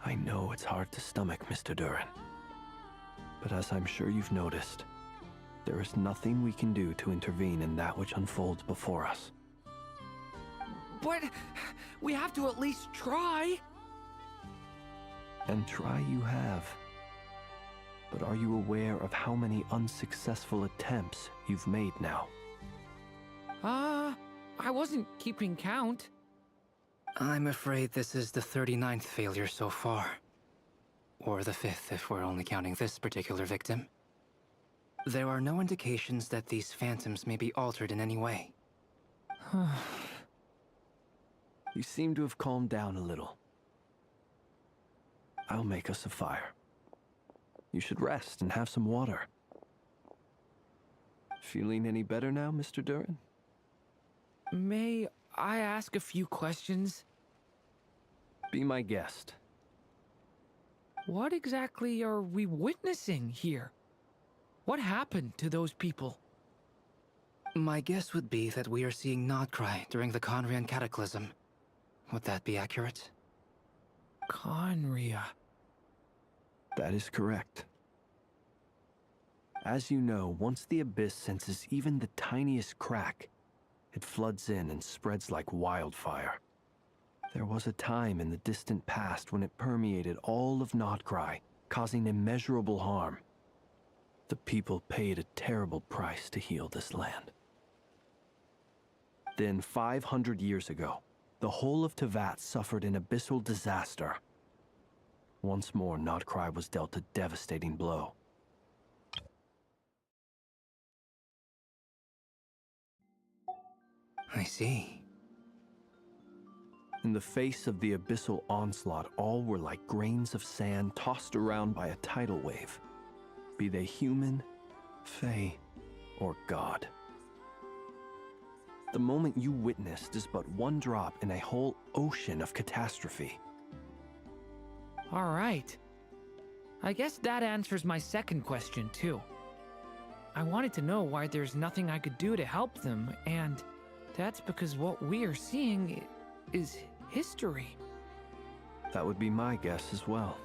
I know it's hard to stomach, Mr. Duran. But as I'm sure you've noticed, there is nothing we can do to intervene in that which unfolds before us.
But we have to at least try.
And try you have. But are you aware of how many unsuccessful attempts you've made now?
I wasn't keeping count.
I'm afraid this is the 39th failure so far. Or the 5th if we're only counting this particular victim. There are no indications that these phantoms may be altered in any way.
You seem to have calmed down a little. I'll make us a fire. You should rest and have some water. Feeling any better now, Mr. Duran?
May I ask a few questions?
Be my guest.
What exactly are we witnessing here? What happened to those people?
My guess would be that we are seeing Nodcry during the Conrian Cataclysm. Would that be accurate?
Conria.
That is correct. As you know, once the Abyss senses even the tiniest crack, it floods in and spreads like wildfire. There was a time in the distant past when it permeated all of Nodcry, causing immeasurable harm. The people paid a terrible price to heal this land. Then, 500 years ago, the whole of Teyvat suffered an abyssal disaster. Once more, Nodcry was dealt a devastating blow.
I see.
In the face of the abyssal onslaught, all were like grains of sand tossed around by a tidal wave, be they human, fae, or god. The moment you witnessed is but one drop in a whole ocean of catastrophe.
All right. I guess that answers my second question, too. I wanted to know why there's nothing I could do to help them, and that's because what we are seeing is history.
That would be my guess as well.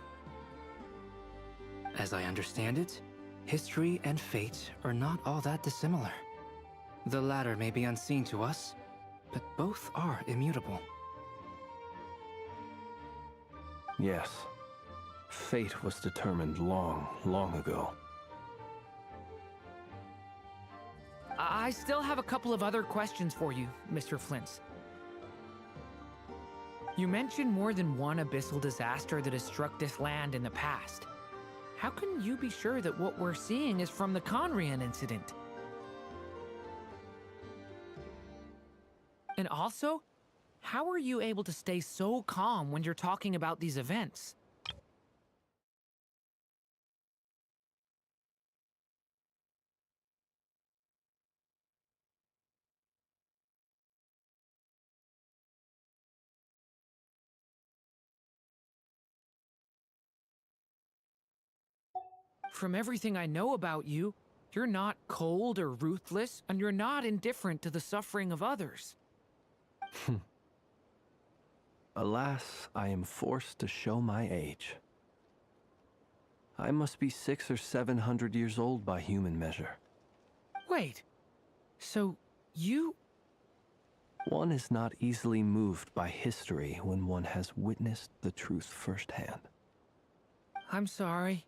As I understand it, history and fate are not all that dissimilar. The latter may be unseen to us, but both are immutable.
Yes. Fate was determined long, long ago.
I still have a couple of other questions for you, Mr. Flint's. You mentioned more than one abyssal disaster that has struck this land in the past. How can you be sure that what we're seeing is from the Conrian incident? And also, how are you able to stay so calm when you're talking about these events? From everything I know about you, you're not cold or ruthless, and you're not indifferent to the suffering of others.
Alas, I am forced to show my age. I must be 600 or 700 years old by human measure.
Wait, so you...
One is not easily moved by history when one has witnessed the truth firsthand.
I'm sorry.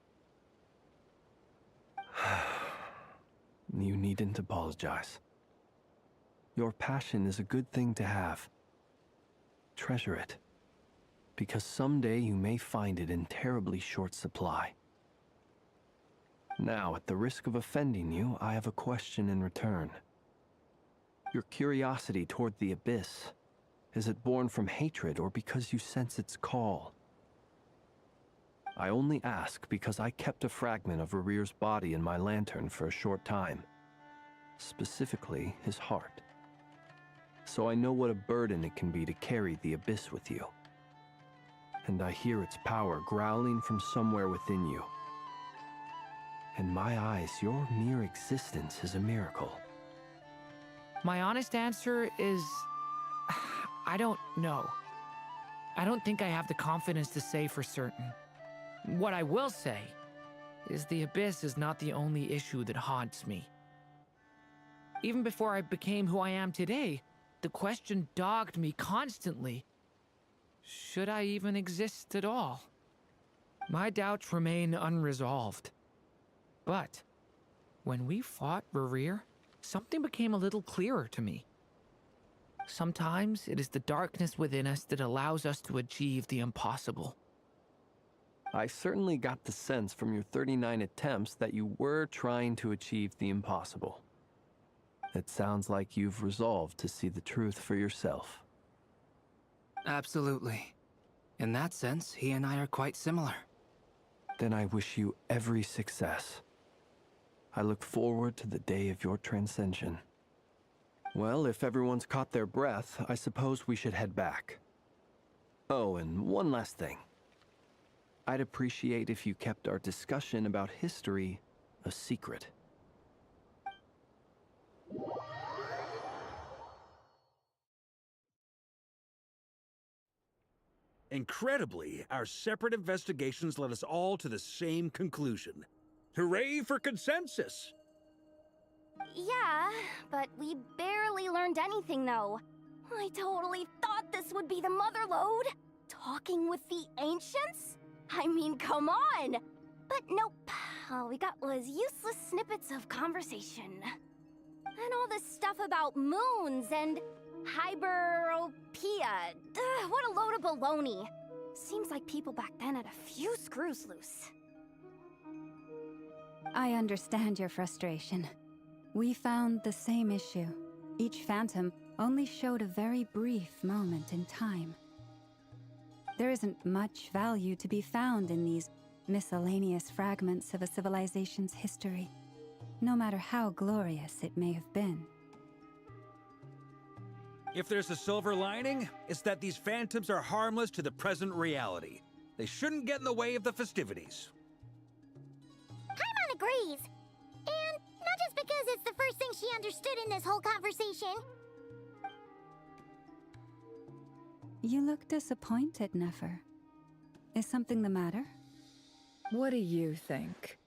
You needn't apologize. Your passion is a good thing to have. Treasure it. because someday you may find it in terribly short supply. Now, at the risk of offending you, I have a question in return. Your curiosity toward the Abyss, is it born from hatred or because you sense its call? I only ask because I kept a fragment of Rarir's body in my lantern for a short time. Specifically, his heart. So I know what a burden it can be to carry the Abyss with you. And I hear its power growling from somewhere within you. In my eyes, your mere existence is a miracle.
My honest answer is... I don't know. I don't think I have the confidence to say for certain. What I will say is the Abyss is not the only issue that haunts me. Even before I became who I am today, the question dogged me constantly. Should I even exist at all? My doubts remain unresolved. But when we fought Rarir, something became a little clearer to me. Sometimes it is the darkness within us that allows us to achieve the impossible.
I certainly got the sense from your 39 attempts that you were trying to achieve the impossible. It sounds like you've resolved to see the truth for yourself.
Absolutely. In that sense, he and I are quite similar.
Then I wish you every success. I look forward to the day of your transcension. Well, if everyone's caught their breath, I suppose we should head back. Oh, and one last thing. I'd appreciate if you kept our discussion about history a secret.
Incredibly, our separate investigations led us all to the same conclusion. Hooray for consensus!
Yeah, but we barely learned anything, though. I totally thought this would be the mother lode. Talking with the ancients? I mean, come on! But nope. All we got was useless snippets of conversation. And all this stuff about moons and hyperopia. What a load of baloney. Seems like people back then had a few screws loose.
I understand your frustration. We found the same issue. Each phantom only showed a very brief moment in time. There isn't much value to be found in these miscellaneous fragments of a civilization's history, no matter how glorious it may have been.
If there's a silver lining, it's that these phantoms are harmless to the present reality. They shouldn't get in the way of the festivities.
Paimon agrees. And not just because it's the first thing she understood in this whole conversation.
You look disappointed, Nefer. Is something the matter?
What do you think?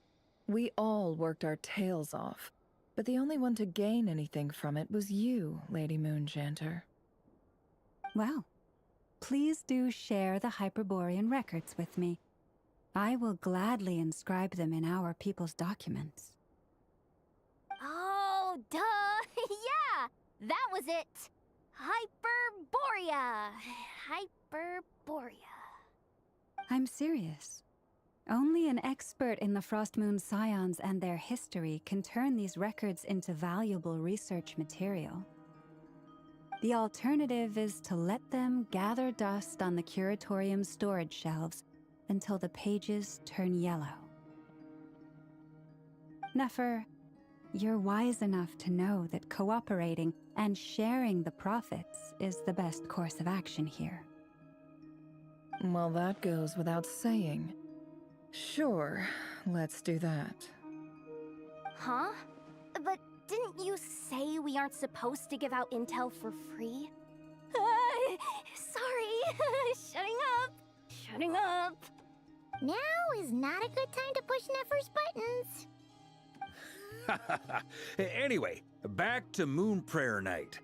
We all worked our tails off, but the only one to gain anything from it was you, Lady Moonjanter.
Well, please do share the Hyperborean records with me. I will gladly inscribe them in our people's documents.
Oh, duh! Yeah! That was it! Hyperborea! Hyperborea.
I'm serious. Only an expert in the Frostmoon Scions and their history can turn these records into valuable research material. The alternative is to let them gather dust on the Curatorium's storage shelves until the pages turn yellow. Nefer, you're wise enough to know that cooperating and sharing the profits is the best course of action here.
Well, that goes without saying. Sure, let's do that.
Huh? But didn't you say we aren't supposed to give out intel for free? Sorry. Shutting up.
Now is not a good time to push Nefer's buttons.
Anyway, back to Moon Prayer Night.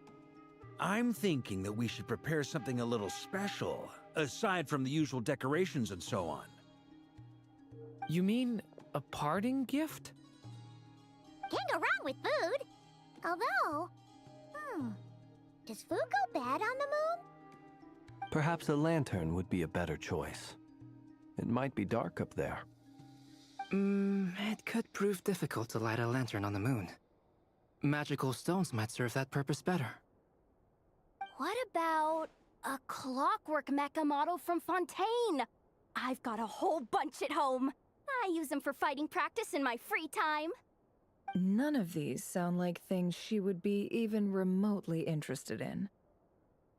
I'm thinking that we should prepare something a little special, aside from the usual decorations and so on.
You mean a parting gift?
Can't go wrong with food. Although, does food go bad on the moon?
Perhaps a lantern would be a better choice. It might be dark up there.
It could prove difficult to light a lantern on the moon. Magical stones might serve that purpose better.
What about a clockwork mecha model from Fontaine? I've got a whole bunch at home. I use them for fighting practice in my free time.
None of these sound like things she would be even remotely interested in.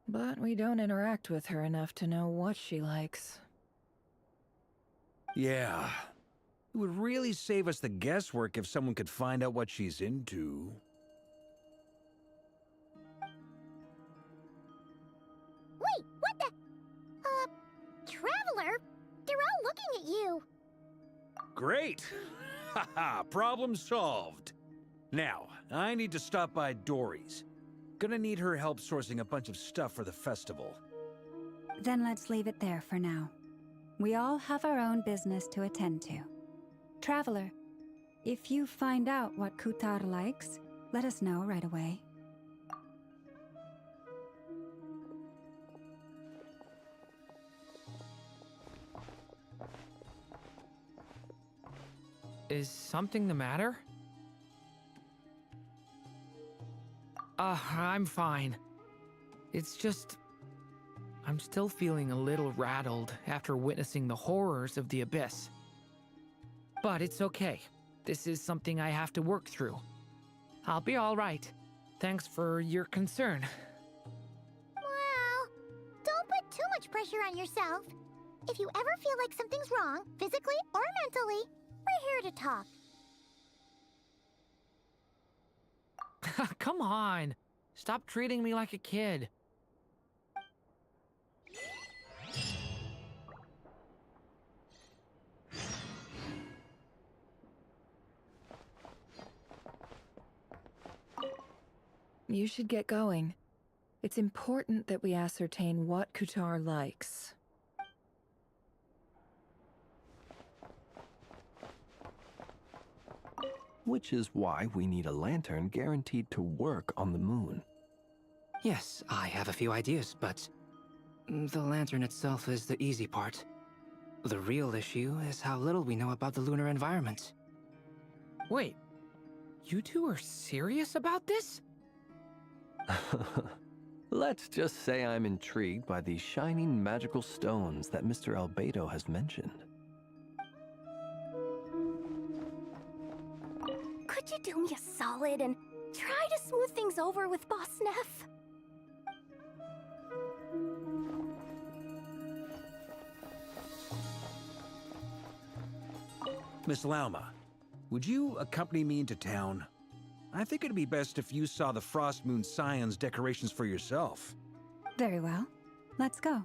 But we don't interact with her enough to know what she likes.
Yeah. It would really save us the guesswork if someone could find out what she's into.
Wait, what the? Traveler? They're all looking at you.
Great! Haha, problem solved. Now, I need to stop by Dory's. Gonna need her help sourcing a bunch of stuff for the festival.
Then let's leave it there for now. We all have our own business to attend to. Traveler, if you find out what Kutar likes, let us know right away.
Is something the matter? I'm fine. It's just... I'm still feeling a little rattled after witnessing the horrors of the Abyss. But it's okay. This is something I have to work through. I'll be all right. Thanks for your concern.
Well, don't put too much pressure on yourself. If you ever feel like something's wrong, physically or mentally, we're here to talk.
Come on. Stop treating me like a kid.
You should get going. It's important that we ascertain what Kutar likes.
Which is why we need a lantern guaranteed to work on the moon.
Yes, I have a few ideas, but the lantern itself is the easy part. The real issue is how little we know about the lunar environment.
Wait, you two are serious about this?
Let's just say I'm intrigued by these shining magical stones that Mr. Albedo has mentioned.
Could you do me a solid and try to smooth things over with Boss Neff?
Miss Lauma, would you accompany me into town? I think it'd be best if you saw the Frost Moon Scion's decorations for yourself.
Very well. Let's go.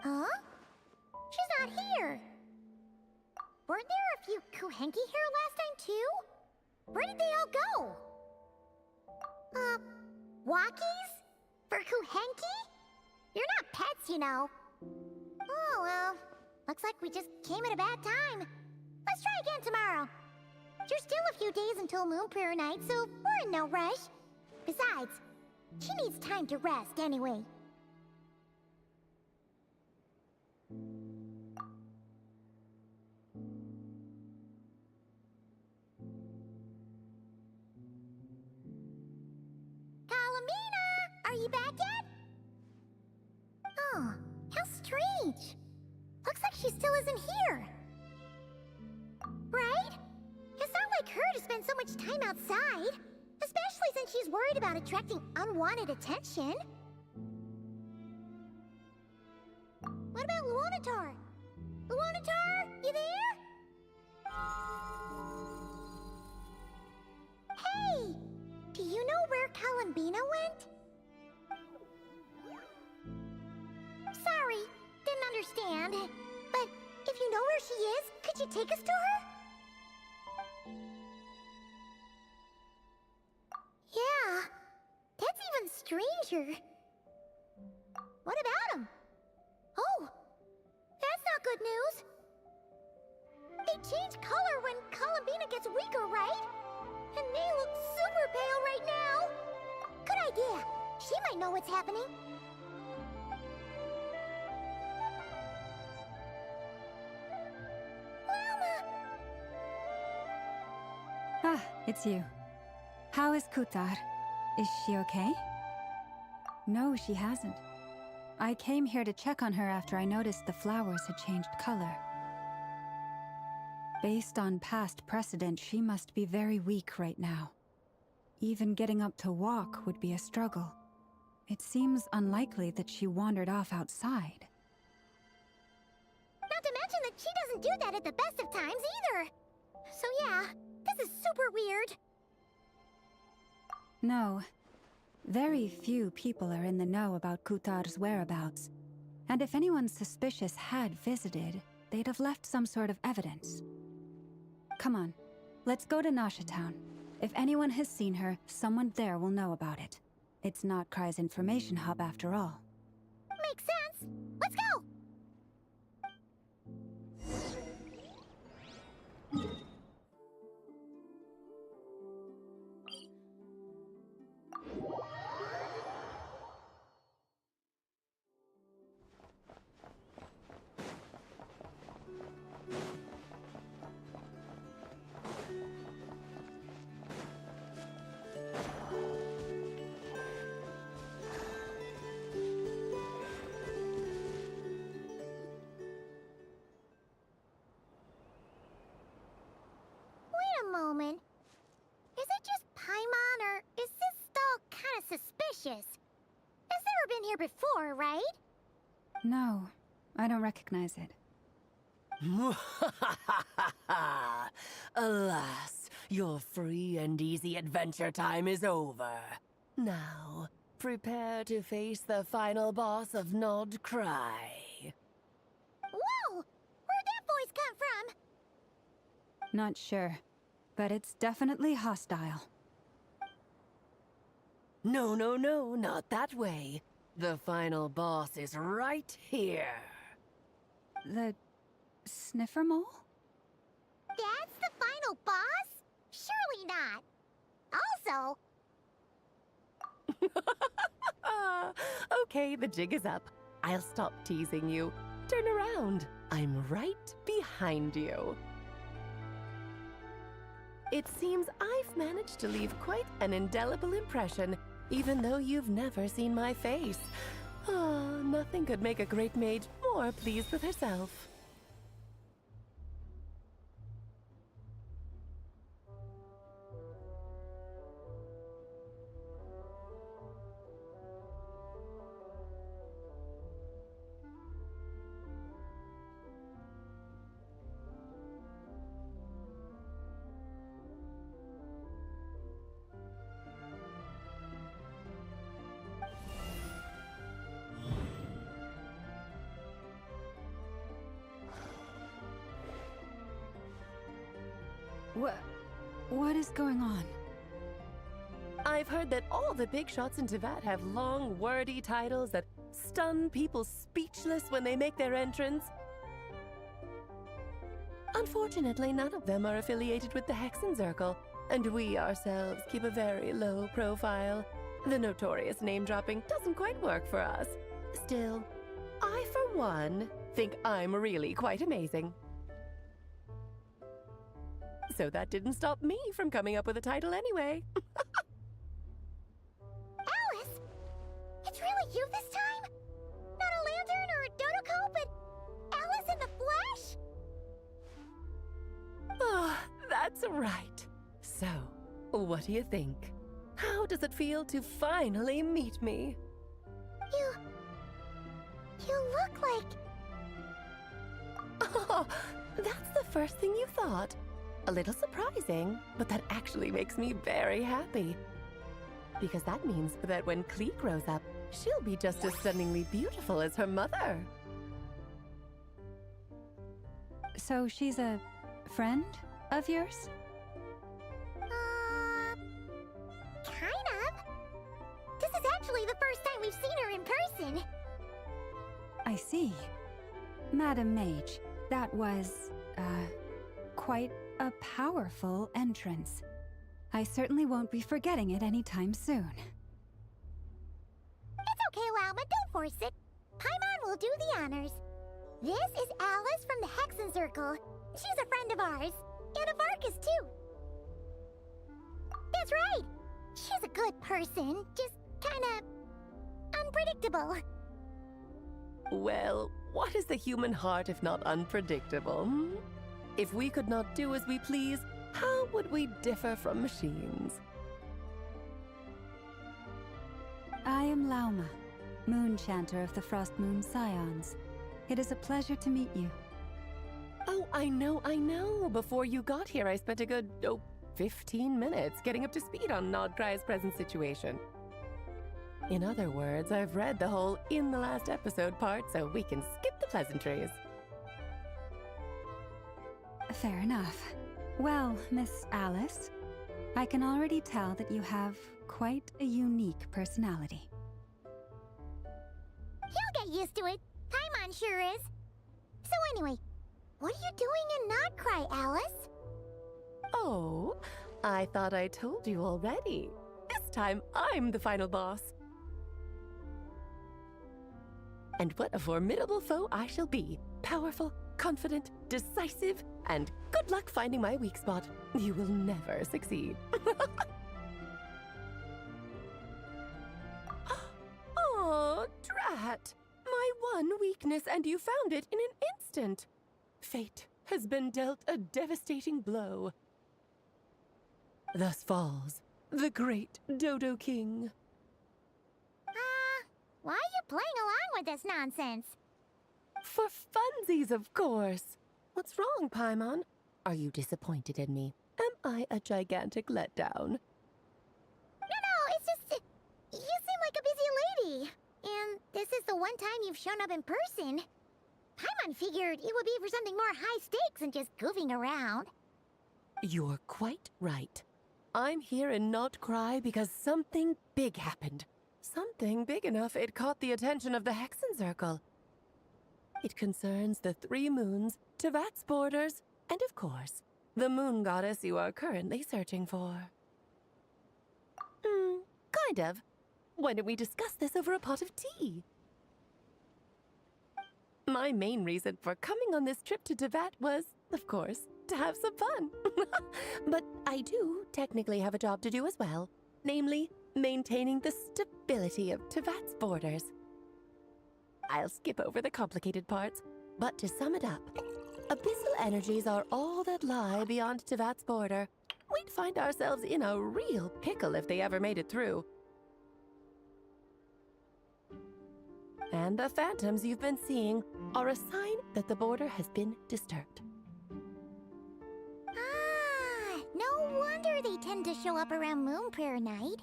Huh? She's not here. Weren't there a few Kuhenki here last time, too? Where did they all go? Walkies? For Kuhenki? You're not pets, you know. Oh, well. Looks like we just came at a bad time. Let's try again tomorrow. There's still a few days until Moon Prayer Night, so we're in no rush. Besides, she needs time to rest anyway. Columbina! Are you back yet? Oh, how strange. Looks like she still isn't here. Right? It's not like her to spend so much time outside. Especially since she's worried about attracting unwanted attention. Luanatar! Luanatar, you there? Hey! Do you know where Columbina went? Sorry, didn't understand. But if you know where she is, could you take us to her? Yeah, that's even stranger. What about him? Oh, that's not good news. They change color when Columbina gets weaker, right? And they look super pale right now. Good idea. She might know what's happening. Mama!
Ah, it's you. How is Kutar? Is she okay? No, she hasn't. I came here to check on her after I noticed the flowers had changed color. Based on past precedent, she must be very weak right now. Even getting up to walk would be a struggle. It seems unlikely that she wandered off outside.
Not to mention that she doesn't do that at the best of times either. So yeah, this is super weird.
No. Very few people are in the know about Kutar's whereabouts. And if anyone suspicious had visited, they'd have left some sort of evidence. Come on, let's go to Nasha Town. If anyone has seen her, someone there will know about it. It's not Cry's information hub after all.
Makes sense. Let's go! Moment. Is it just Paimon, or is this stall kind of suspicious? Has never been here before, right?
No, I don't recognize it.
Alas, your free and easy adventure time is over. Now, prepare to face the final boss of Nod Cry.
Whoa! Where'd that voice come from?
Not sure. But it's definitely hostile.
No, no, no, not that way. The final boss is right here.
The sniffer mole?
That's the final boss? Surely not. Also...
Okay, the jig is up. I'll stop teasing you. Turn around. I'm right behind you. It seems I've managed to leave quite an indelible impression, even though you've never seen my face. Ah, nothing could make a great mage more pleased with herself.
What is going on?
I've heard that all the big shots in Teyvat have long, wordy titles that stun people speechless when they make their entrance. Unfortunately, none of them are affiliated with the Hexenzirkel, and we ourselves keep a very low profile. The notorious name-dropping doesn't quite work for us. Still, I, for one, think I'm really quite amazing. So that didn't stop me from coming up with a title anyway.
Alice! It's really you this time? Not a lantern or a dodo but Alice in the flesh?
Oh, that's right. So, what do you think? How does it feel to finally meet me?
You look like...
Oh, that's the first thing you thought. A little surprising, but that actually makes me very happy. Because that means that when Klee grows up, she'll be just as stunningly beautiful as her mother.
So she's a friend of yours?
Kind of. This is actually the first time we've seen her in person.
I see. Madam Mage, that was, quite a powerful entrance. I certainly won't be forgetting it anytime soon.
It's okay, Lauma, don't force it. Paimon will do the honors. This is Alice from the Hexen Circle. She's a friend of ours. And of Arcus, too. That's right. She's a good person, just kinda unpredictable.
Well, what is the human heart if not unpredictable? If we could not do as we please, how would we differ from machines?
I am Lauma, Moon Chanter of the Frost Moon Scions. It is a pleasure to meet you.
Oh, I know. Before you got here, I spent a good, 15 minutes getting up to speed on Nodcry's present situation. In other words, I've read the whole in the last episode part, so we can skip the pleasantries.
Fair enough. Well, Miss Alice, I can already tell that you have quite a unique personality.
He'll get used to it. Paimon sure is. So anyway, what are you doing in Nodcry, Alice?
Oh, I thought I told you already. This time, I'm the final boss. And what a formidable foe I shall be. Powerful, confident, decisive, and good luck finding my weak spot. You will never succeed. Oh, drat! My one weakness, and you found it in an instant. Fate has been dealt a devastating blow. Thus falls the great Dodo King.
Why are you playing along with this nonsense?
For funsies, of course. What's wrong, Paimon? Are you disappointed in me? Am I a gigantic letdown?
No, it's just... you seem like a busy lady. And this is the one time you've shown up in person. Paimon figured it would be for something more high stakes than just goofing around.
You're quite right. I'm here in Nodcry because something big happened. Something big enough it caught the attention of the Hexen Circle. It concerns the 3 moons, Tevat's borders, and of course, the moon goddess you are currently searching for. Kind of. Why don't we discuss this over a pot of tea? My main reason for coming on this trip to Tevat was, of course, to have some fun. But I do technically have a job to do as well, namely, maintaining the stability of Tevat's borders. I'll skip over the complicated parts, but to sum it up, abyssal energies are all that lie beyond Tevat's border. We'd find ourselves in a real pickle if they ever made it through. And the phantoms you've been seeing are a sign that the border has been disturbed.
No wonder they tend to show up around Moon Prayer Night.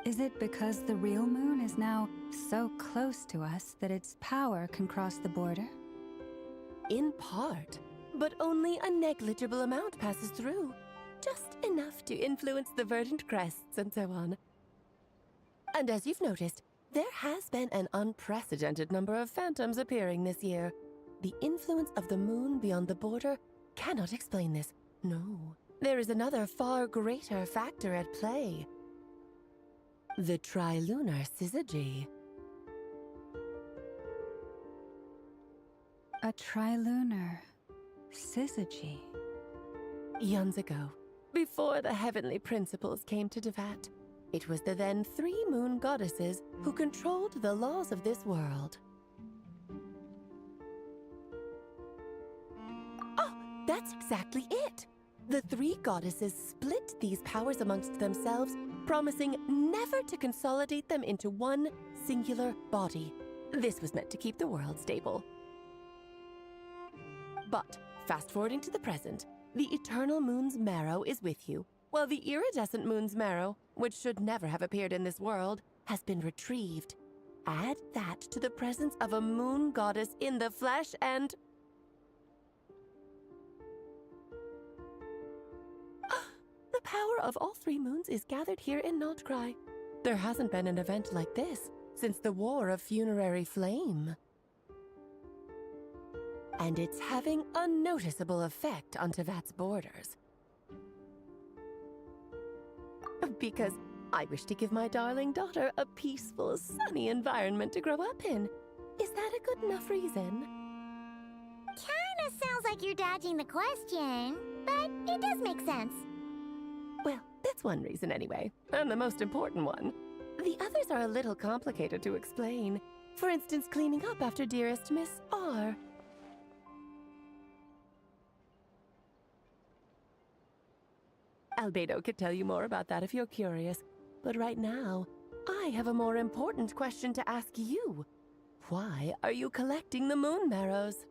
Is it because the real moon is now so close to us that its power can cross the border?
In part, but only a negligible amount passes through. Just enough to influence the verdant crests and so on. And as you've noticed, there has been an unprecedented number of phantoms appearing this year. The influence of the moon beyond the border cannot explain this. No, there is another far greater factor at play. The trilunar syzygy.
A trilunar syzygy.
Eons ago, before the heavenly principles came to Tevat, it was the then 3 moon goddesses who controlled the laws of this world. Oh, that's exactly it! The 3 goddesses split these powers amongst themselves, promising never to consolidate them into one singular body. This was meant to keep the world stable. But, fast forwarding to the present, the eternal moon's marrow is with you, while the iridescent moon's marrow, which should never have appeared in this world, has been retrieved. Add that to the presence of a moon goddess in the flesh and... the power of all three moons is gathered here in Notcry. There hasn't been an event like this since the War of Funerary Flame. And it's having a noticeable effect on Tevat's borders. Because I wish to give my darling daughter a peaceful, sunny environment to grow up in. Is that a good enough reason?
Kinda sounds like you're dodging the question, but it does make sense.
Well, that's one reason anyway, and the most important one. The others are a little complicated to explain. For instance, cleaning up after dearest Miss R. Albedo could tell you more about that if you're curious, but right now, I have a more important question to ask you. Why are you collecting the moon marrows?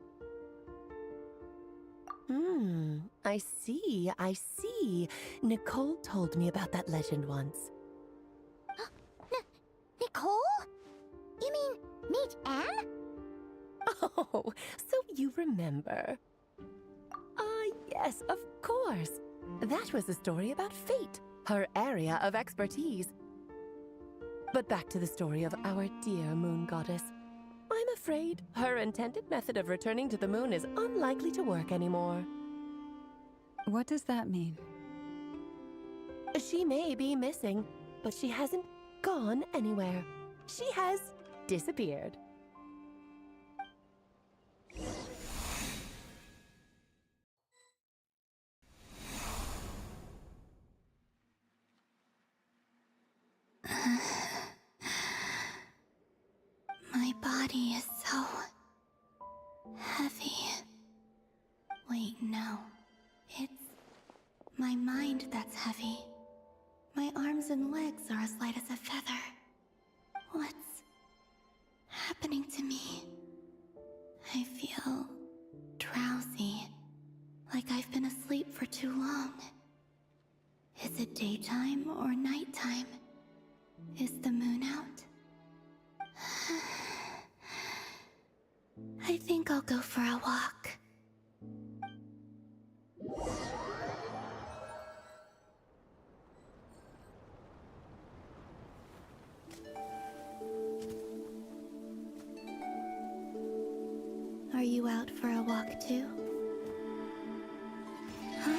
I see. Nicole told me about that legend once.
Nicole? You mean Mage Anne?
Oh, so you remember. Yes, of course. That was a story about fate, her area of expertise. But back to the story of our dear moon goddess. I'm afraid her intended method of returning to the moon is unlikely to work anymore.
What does that mean?
She may be missing, but she hasn't gone anywhere. She has disappeared.
My body is so heavy. Wait, no. It's my mind that's heavy. My arms and legs are as light as a feather. What's happening to me? I feel drowsy, like I've been asleep for too long. Is it daytime or nighttime? Is the moon out? I think I'll go for a walk. Are you out for a walk too? Huh?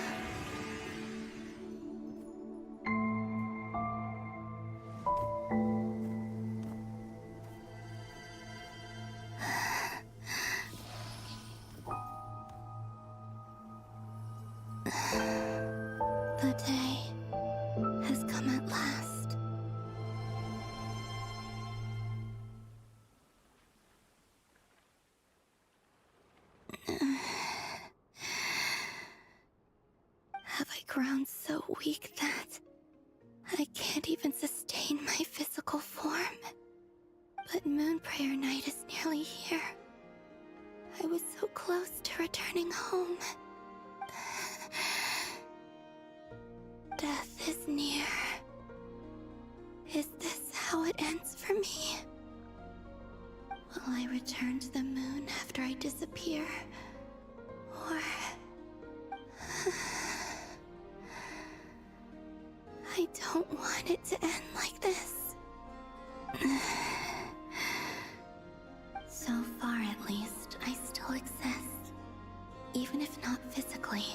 The day has come at last. Have I grown so weak that I can't even sustain my physical form? But Moon Prayer Night is nearly here. I was so close to returning home. Death is near. Is this how it ends for me? Will I return to the moon after I disappear? Or... I don't want it to end like this. So far, at least, I still exist. Even if not physically,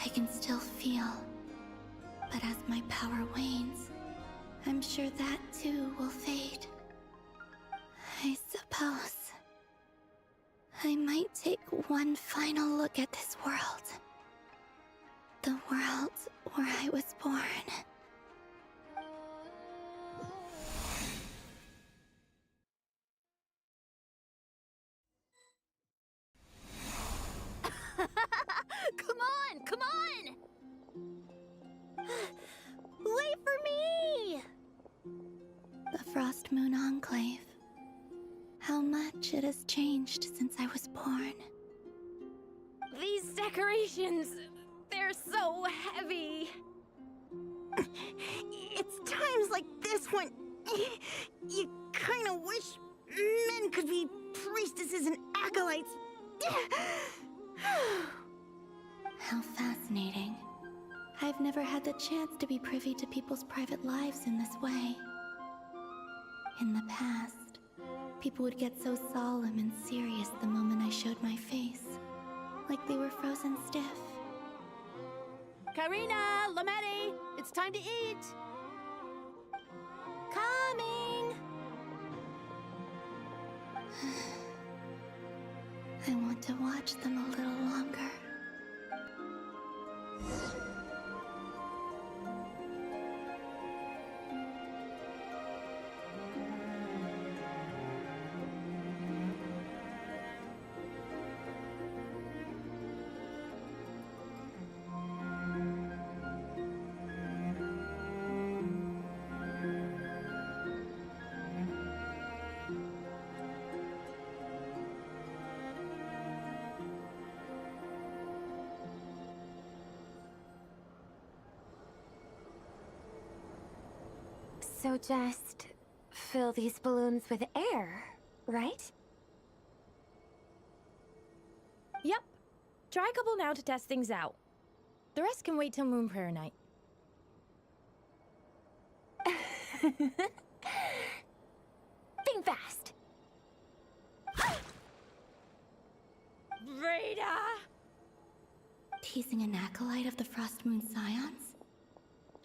I can still feel. But as my power wanes, I'm sure that too will fade. I suppose I might take one final look at this world. The world where I was born.
Come on, come on!
Wait for me!
The Frost Moon Enclave. How much it has changed since I was born.
decorations, they're so heavy.
It's times like this when you kind of wish men could be priestesses and acolytes.
How fascinating. I've never had the chance to be privy to people's private lives in this way. In the past, people would get so solemn and serious the moment I showed my face, like they were frozen stiff.
Karina, Lametti, it's time to eat.
Coming! I want to watch them a little longer.
So just fill these balloons with air, right?
Yep. Try a couple now to test things out. The rest can wait till Moon Prayer Night.
Think fast.
Rada!
Teasing an acolyte of the Frost Moon Scions?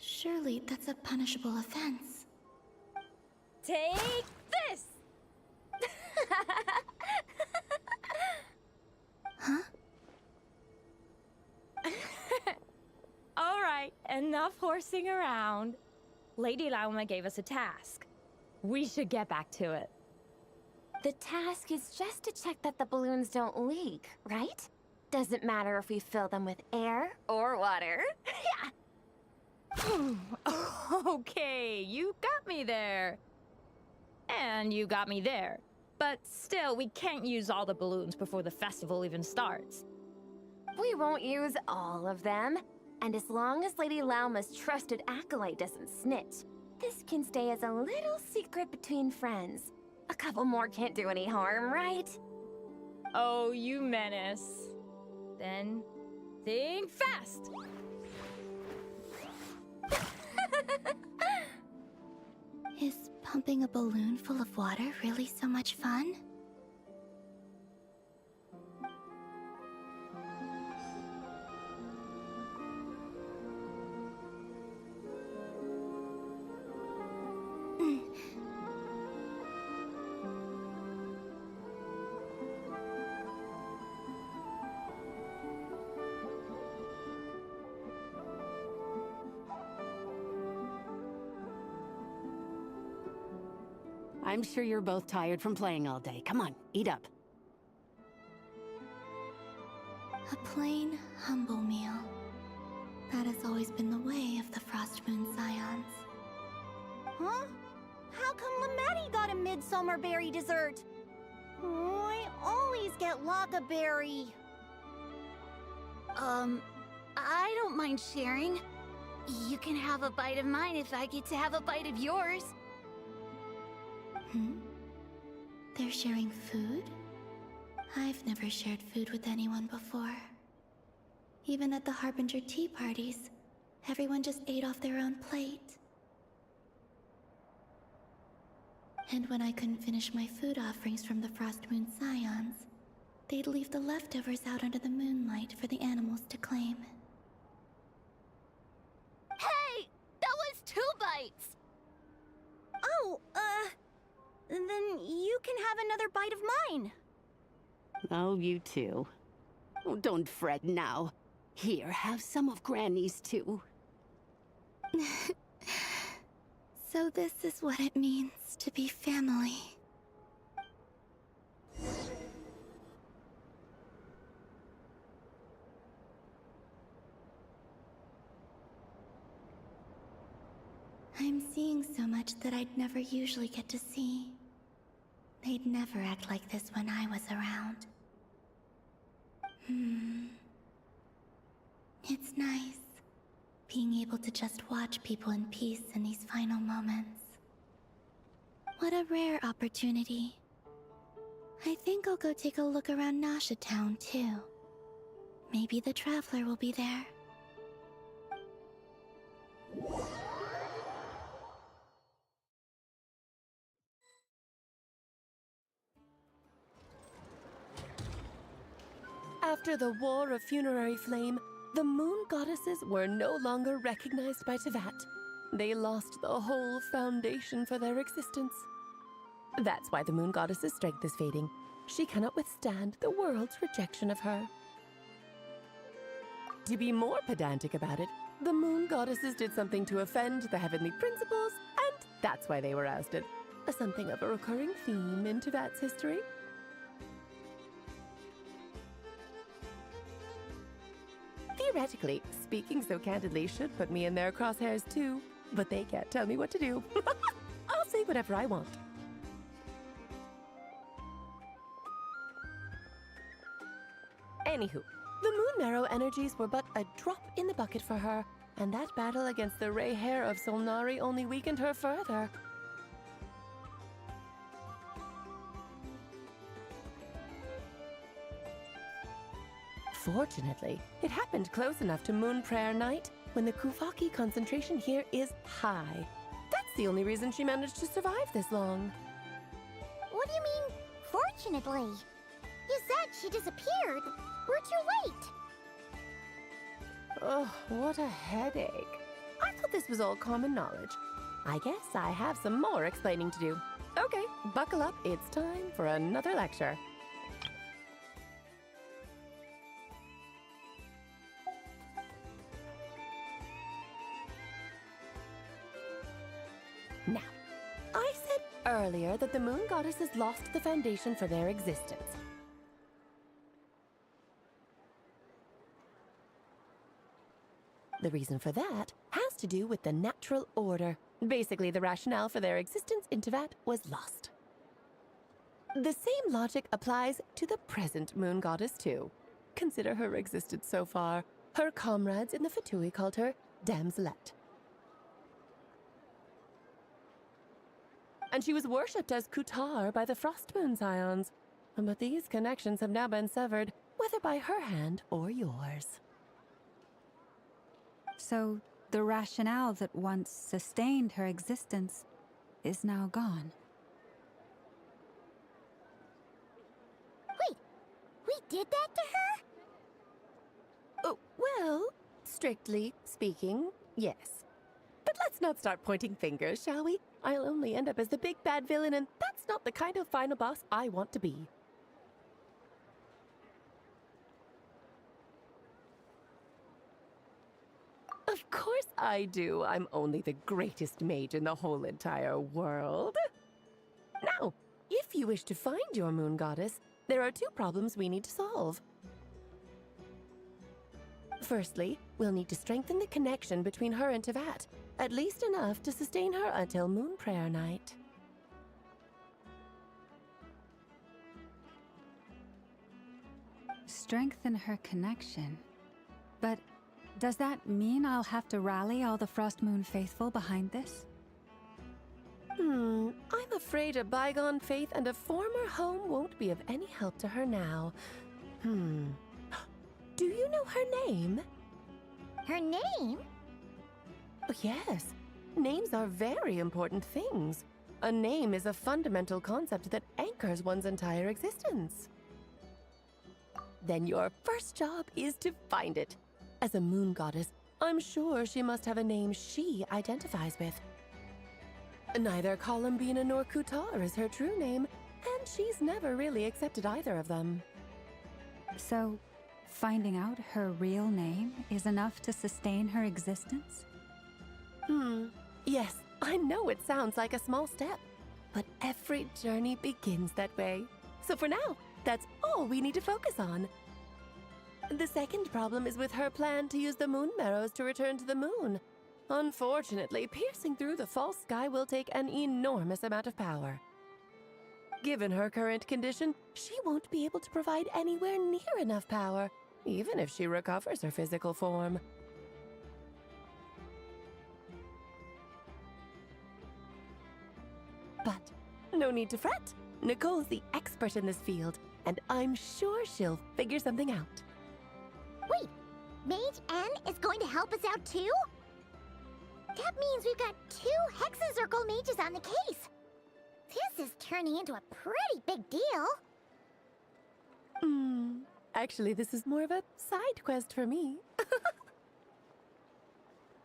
Surely that's a punishable offense.
Take this!
Huh?
Alright, enough horsing around. Lady Lauma gave us a task. We should get back to it.
The task is just to check that the balloons don't leak, right? Doesn't matter if we fill them with air or water. Yeah.
Okay, you got me there. And you got me there. But still, we can't use all the balloons before the festival even starts.
We won't use all of them. And as long as Lady Lauma's trusted acolyte doesn't snitch, this can stay as a little secret between friends. A couple more can't do any harm, right?
Oh, you menace. Then, think fast!
Is pumping a balloon full of water really so much fun?
I'm sure you're both tired from playing all day. Come on, eat up.
A plain, humble meal. That has always been the way of the Frost Moon Scions.
Huh? How come Lametti got a midsummer berry dessert? Oh, I always get Lockaberry.
I don't mind sharing. You can have a bite of mine if I get to have a bite of yours.
Hmm? They're sharing food? I've never shared food with anyone before. Even at the Harbinger tea parties, everyone just ate off their own plate. And when I couldn't finish my food offerings from the Frost Moon Scions, they'd leave the leftovers out under the moonlight for the animals to claim.
Hey! That was 2 bites!
Oh, then you can have another bite of mine.
Oh, you too. Oh, don't fret now. Here, have some of Granny's too.
So this is what it means to be family. I'm seeing so much that I'd never usually get to see. They'd never act like this when I was around. It's nice being able to just watch people in peace in these final moments. What a rare opportunity. I think I'll go take a look around Nasha Town, too. Maybe the Traveler will be there.
After the War of Funerary Flame, the Moon Goddesses were no longer recognized by Teyvat. They lost the whole foundation for their existence. That's why the Moon Goddess's strength is fading. She cannot withstand the world's rejection of her. To be more pedantic about it, the Moon Goddesses did something to offend the heavenly principles, and that's why they were ousted. Something of a recurring theme in Teyvat's history. Theoretically, speaking so candidly should put me in their crosshairs too, but they can't tell me what to do. I'll say whatever I want. Anywho, the Moon Marrow energies were but a drop in the bucket for her, and that battle against the Ray Hair of Solnari only weakened her further. Fortunately, it happened close enough to Moon Prayer Night when the Kuvaki concentration here is high. That's the only reason she managed to survive this long.
What do you mean, fortunately? You said she disappeared. We're too late.
Oh, what a headache. I thought this was all common knowledge. I guess I have some more explaining to do. Okay, buckle up. It's time for another lecture. Now, I said earlier that the Moon Goddesses lost the foundation for their existence. The reason for that has to do with the natural order. Basically, the rationale for their existence in Teyvat was lost. The same logic applies to the present Moon Goddess, too. Consider her existence so far. Her comrades in the Fatui called her Damselette. And she was worshipped as Kutar by the Frostmoon Scions. But these connections have now been severed, whether by her hand or yours.
So, the rationale that once sustained her existence is now gone.
Wait, we did that to her?
Oh, well, strictly speaking, yes. But let's not start pointing fingers, shall we? I'll only end up as the big bad villain, and that's not the kind of final boss I want to be. Of course I do. I'm only the greatest mage in the whole entire world. Now, if you wish to find your Moon Goddess, there are two problems we need to solve. Firstly, we'll need to strengthen the connection between her and Teyvat, at least enough to sustain her until Moon Prayer Night.
Strengthen her connection. But does that mean I'll have to rally all the Frost Moon faithful behind this?
I'm afraid a bygone faith and a former home won't be of any help to her now. Do you know her name?
Her name?
Oh, yes. Names are very important things. A name is a fundamental concept that anchors one's entire existence. Then your first job is to find it. As a Moon Goddess, I'm sure she must have a name she identifies with. Neither Columbina nor Kutar is her true name, and she's never really accepted either of them.
So, finding out her real name is enough to sustain her existence?
Yes, I know it sounds like a small step, but every journey begins that way. So for now, that's all we need to focus on. The second problem is with her plan to use the Moon Marrows to return to the moon. Unfortunately, piercing through the false sky will take an enormous amount of power. Given her current condition, she won't be able to provide anywhere near enough power. even if she recovers her physical form. But no need to fret. Nicole's the expert in this field, and I'm sure she'll figure something out.
Wait, Mage N is going to help us out too? That means we've got 2 Hexacircle mages on the case. This is turning into a pretty big deal.
Actually, this is more of a side quest for me.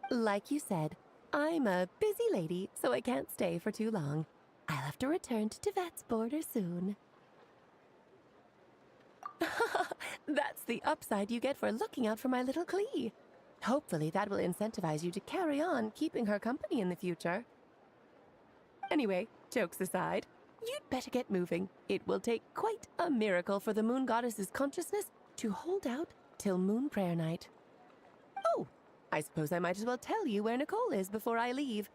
Like you said, I'm a busy lady, so I can't stay for too long. I'll have to return to Tibet's border soon. That's the upside you get for looking out for my little Klee. Hopefully that will incentivize you to carry on keeping her company in the future. Anyway, jokes aside, you'd better get moving. It will take quite a miracle for the Moon Goddess's consciousness to hold out till Moon Prayer Night. Oh, I suppose I might as well tell you where Nicole is before I leave.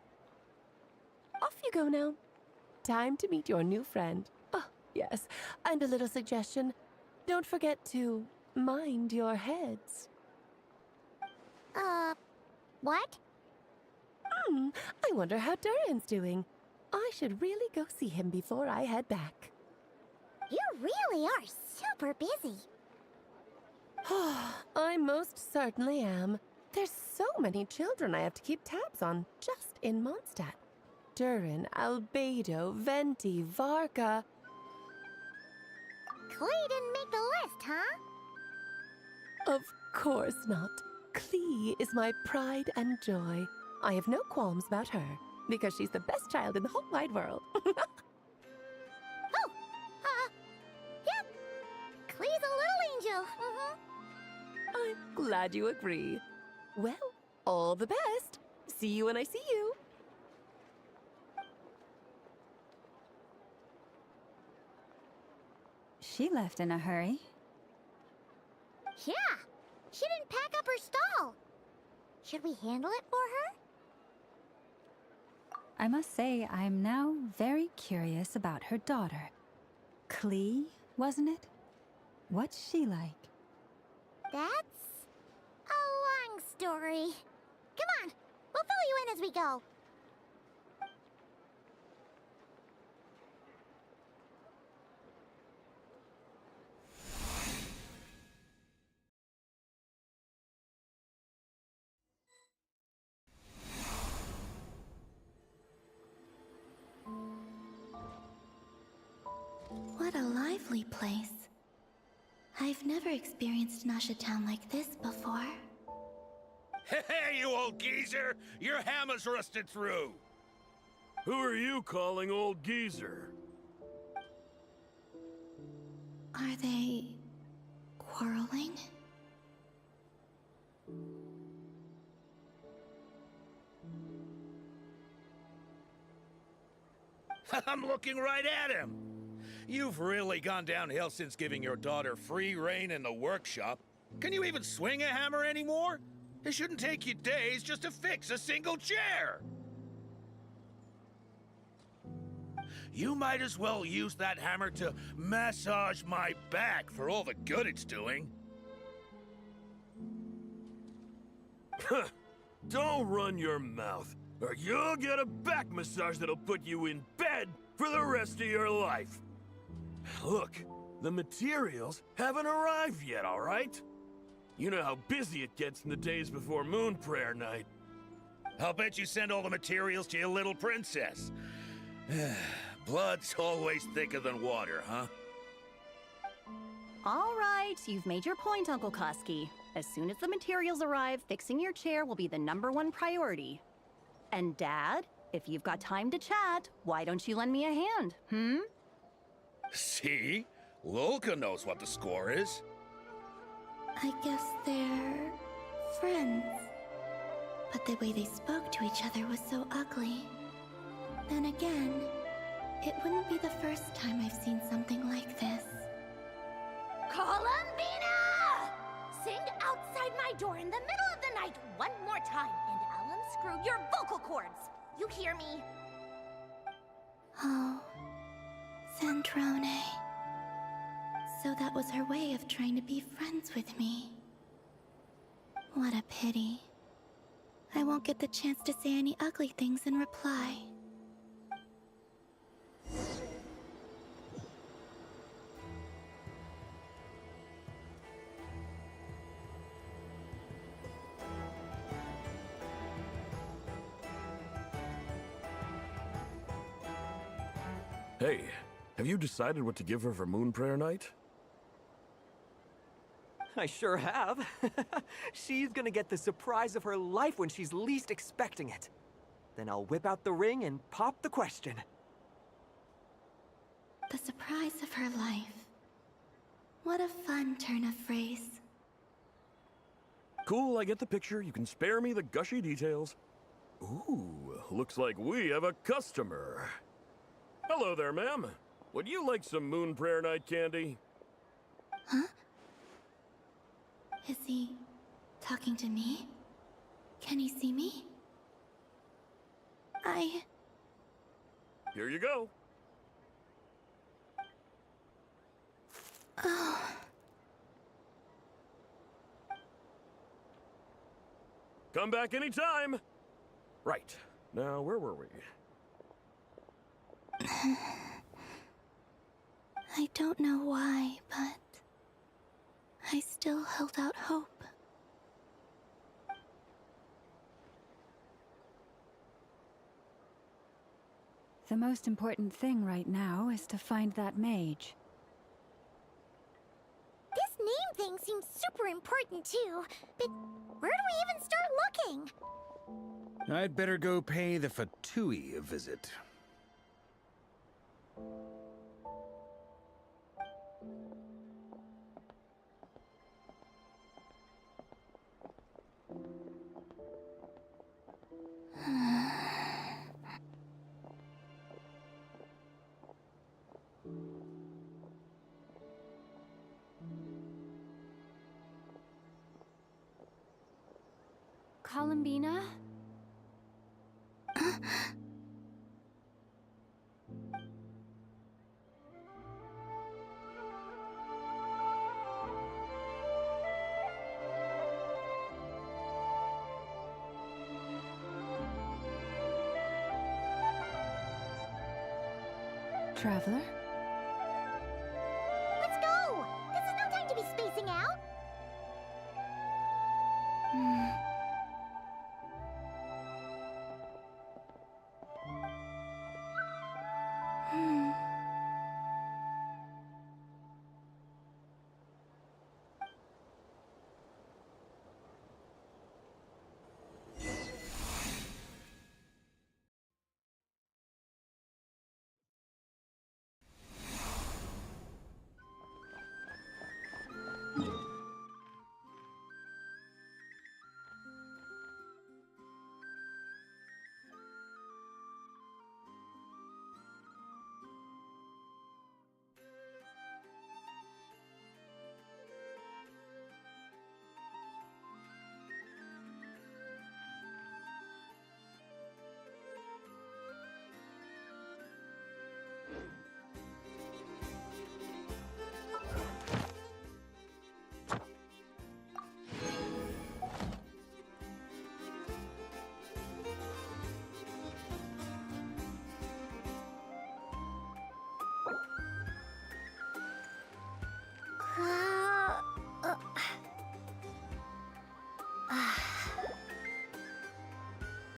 Off you go now. Time to meet your new friend. Oh, yes, and a little suggestion. Don't forget to mind your heads.
What?
I wonder how Durin's doing. I should really go see him before I head back.
You really are super busy.
I most certainly am. There's so many children I have to keep tabs on just in Mondstadt. Durin, Albedo, Venti, Varka.
Klee didn't make the list, huh?
Of course not. Klee is my pride and joy. I have no qualms about her, because she's the best child in the whole wide world.
Yep. Klee's a little angel.
I'm glad you agree. Well, all the best. See you when I see you.
She left in a hurry.
Yeah, she didn't pack up her stall. Should we handle it for her?
I must say, I'm now very curious about her daughter. Klee, wasn't it? What's she like?
That's a long story. Come on, we'll fill you in as we go.
What a lively place. I've never experienced Nasha Town like this before.
Hey, you old geezer! Your hammer's rusted through!
Who are you calling old geezer?
Are they quarreling?
I'm looking right at him! You've really gone downhill since giving your daughter free rein in the workshop. Can you even swing a hammer anymore? It shouldn't take you days just to fix a single chair! You might as well use that hammer to massage my back for all the good it's doing.
Don't run your mouth, or you'll get a back massage that'll put you in bed for the rest of your life. Look, the materials haven't arrived yet, all right? You know how busy it gets in the days before Moon Prayer Night.
I'll bet you send all the materials to your little princess. Blood's always thicker than water, huh?
All right, you've made your point, Uncle Koski. As soon as the materials arrive, fixing your chair will be the #1 priority. And Dad, if you've got time to chat, why don't you lend me a hand,
See? Lolka knows what the score is.
I guess they're friends. But the way they spoke to each other was so ugly. Then again, it wouldn't be the first time I've seen something like this.
Columbina! Sing outside my door in the middle of the night one more time, and I'll unscrew your vocal cords. You hear me?
Oh, Zandrone. So that was her way of trying to be friends with me. What a pity. I won't get the chance to say any ugly things in reply.
Hey, have you decided what to give her for Moon Prayer Night?
I sure have. She's gonna get the surprise of her life when she's least expecting it. Then I'll whip out the ring and pop the question.
The surprise of her life. What a fun turn of phrase.
Cool, I get the picture. You can spare me the gushy details. Ooh, looks like we have a customer. Hello there, ma'am. Would you like some Moon Prayer Night candy?
Huh? Is he talking to me? Can he see me?
Here you go.
Oh.
Come back anytime. Right. Now, where were we?
I don't know why, but I still held out hope.
The most important thing right now is to find that mage.
This name thing seems super important too, but where do we even start looking?
I'd better go pay the Fatui a visit.
Columbina?
Traveler?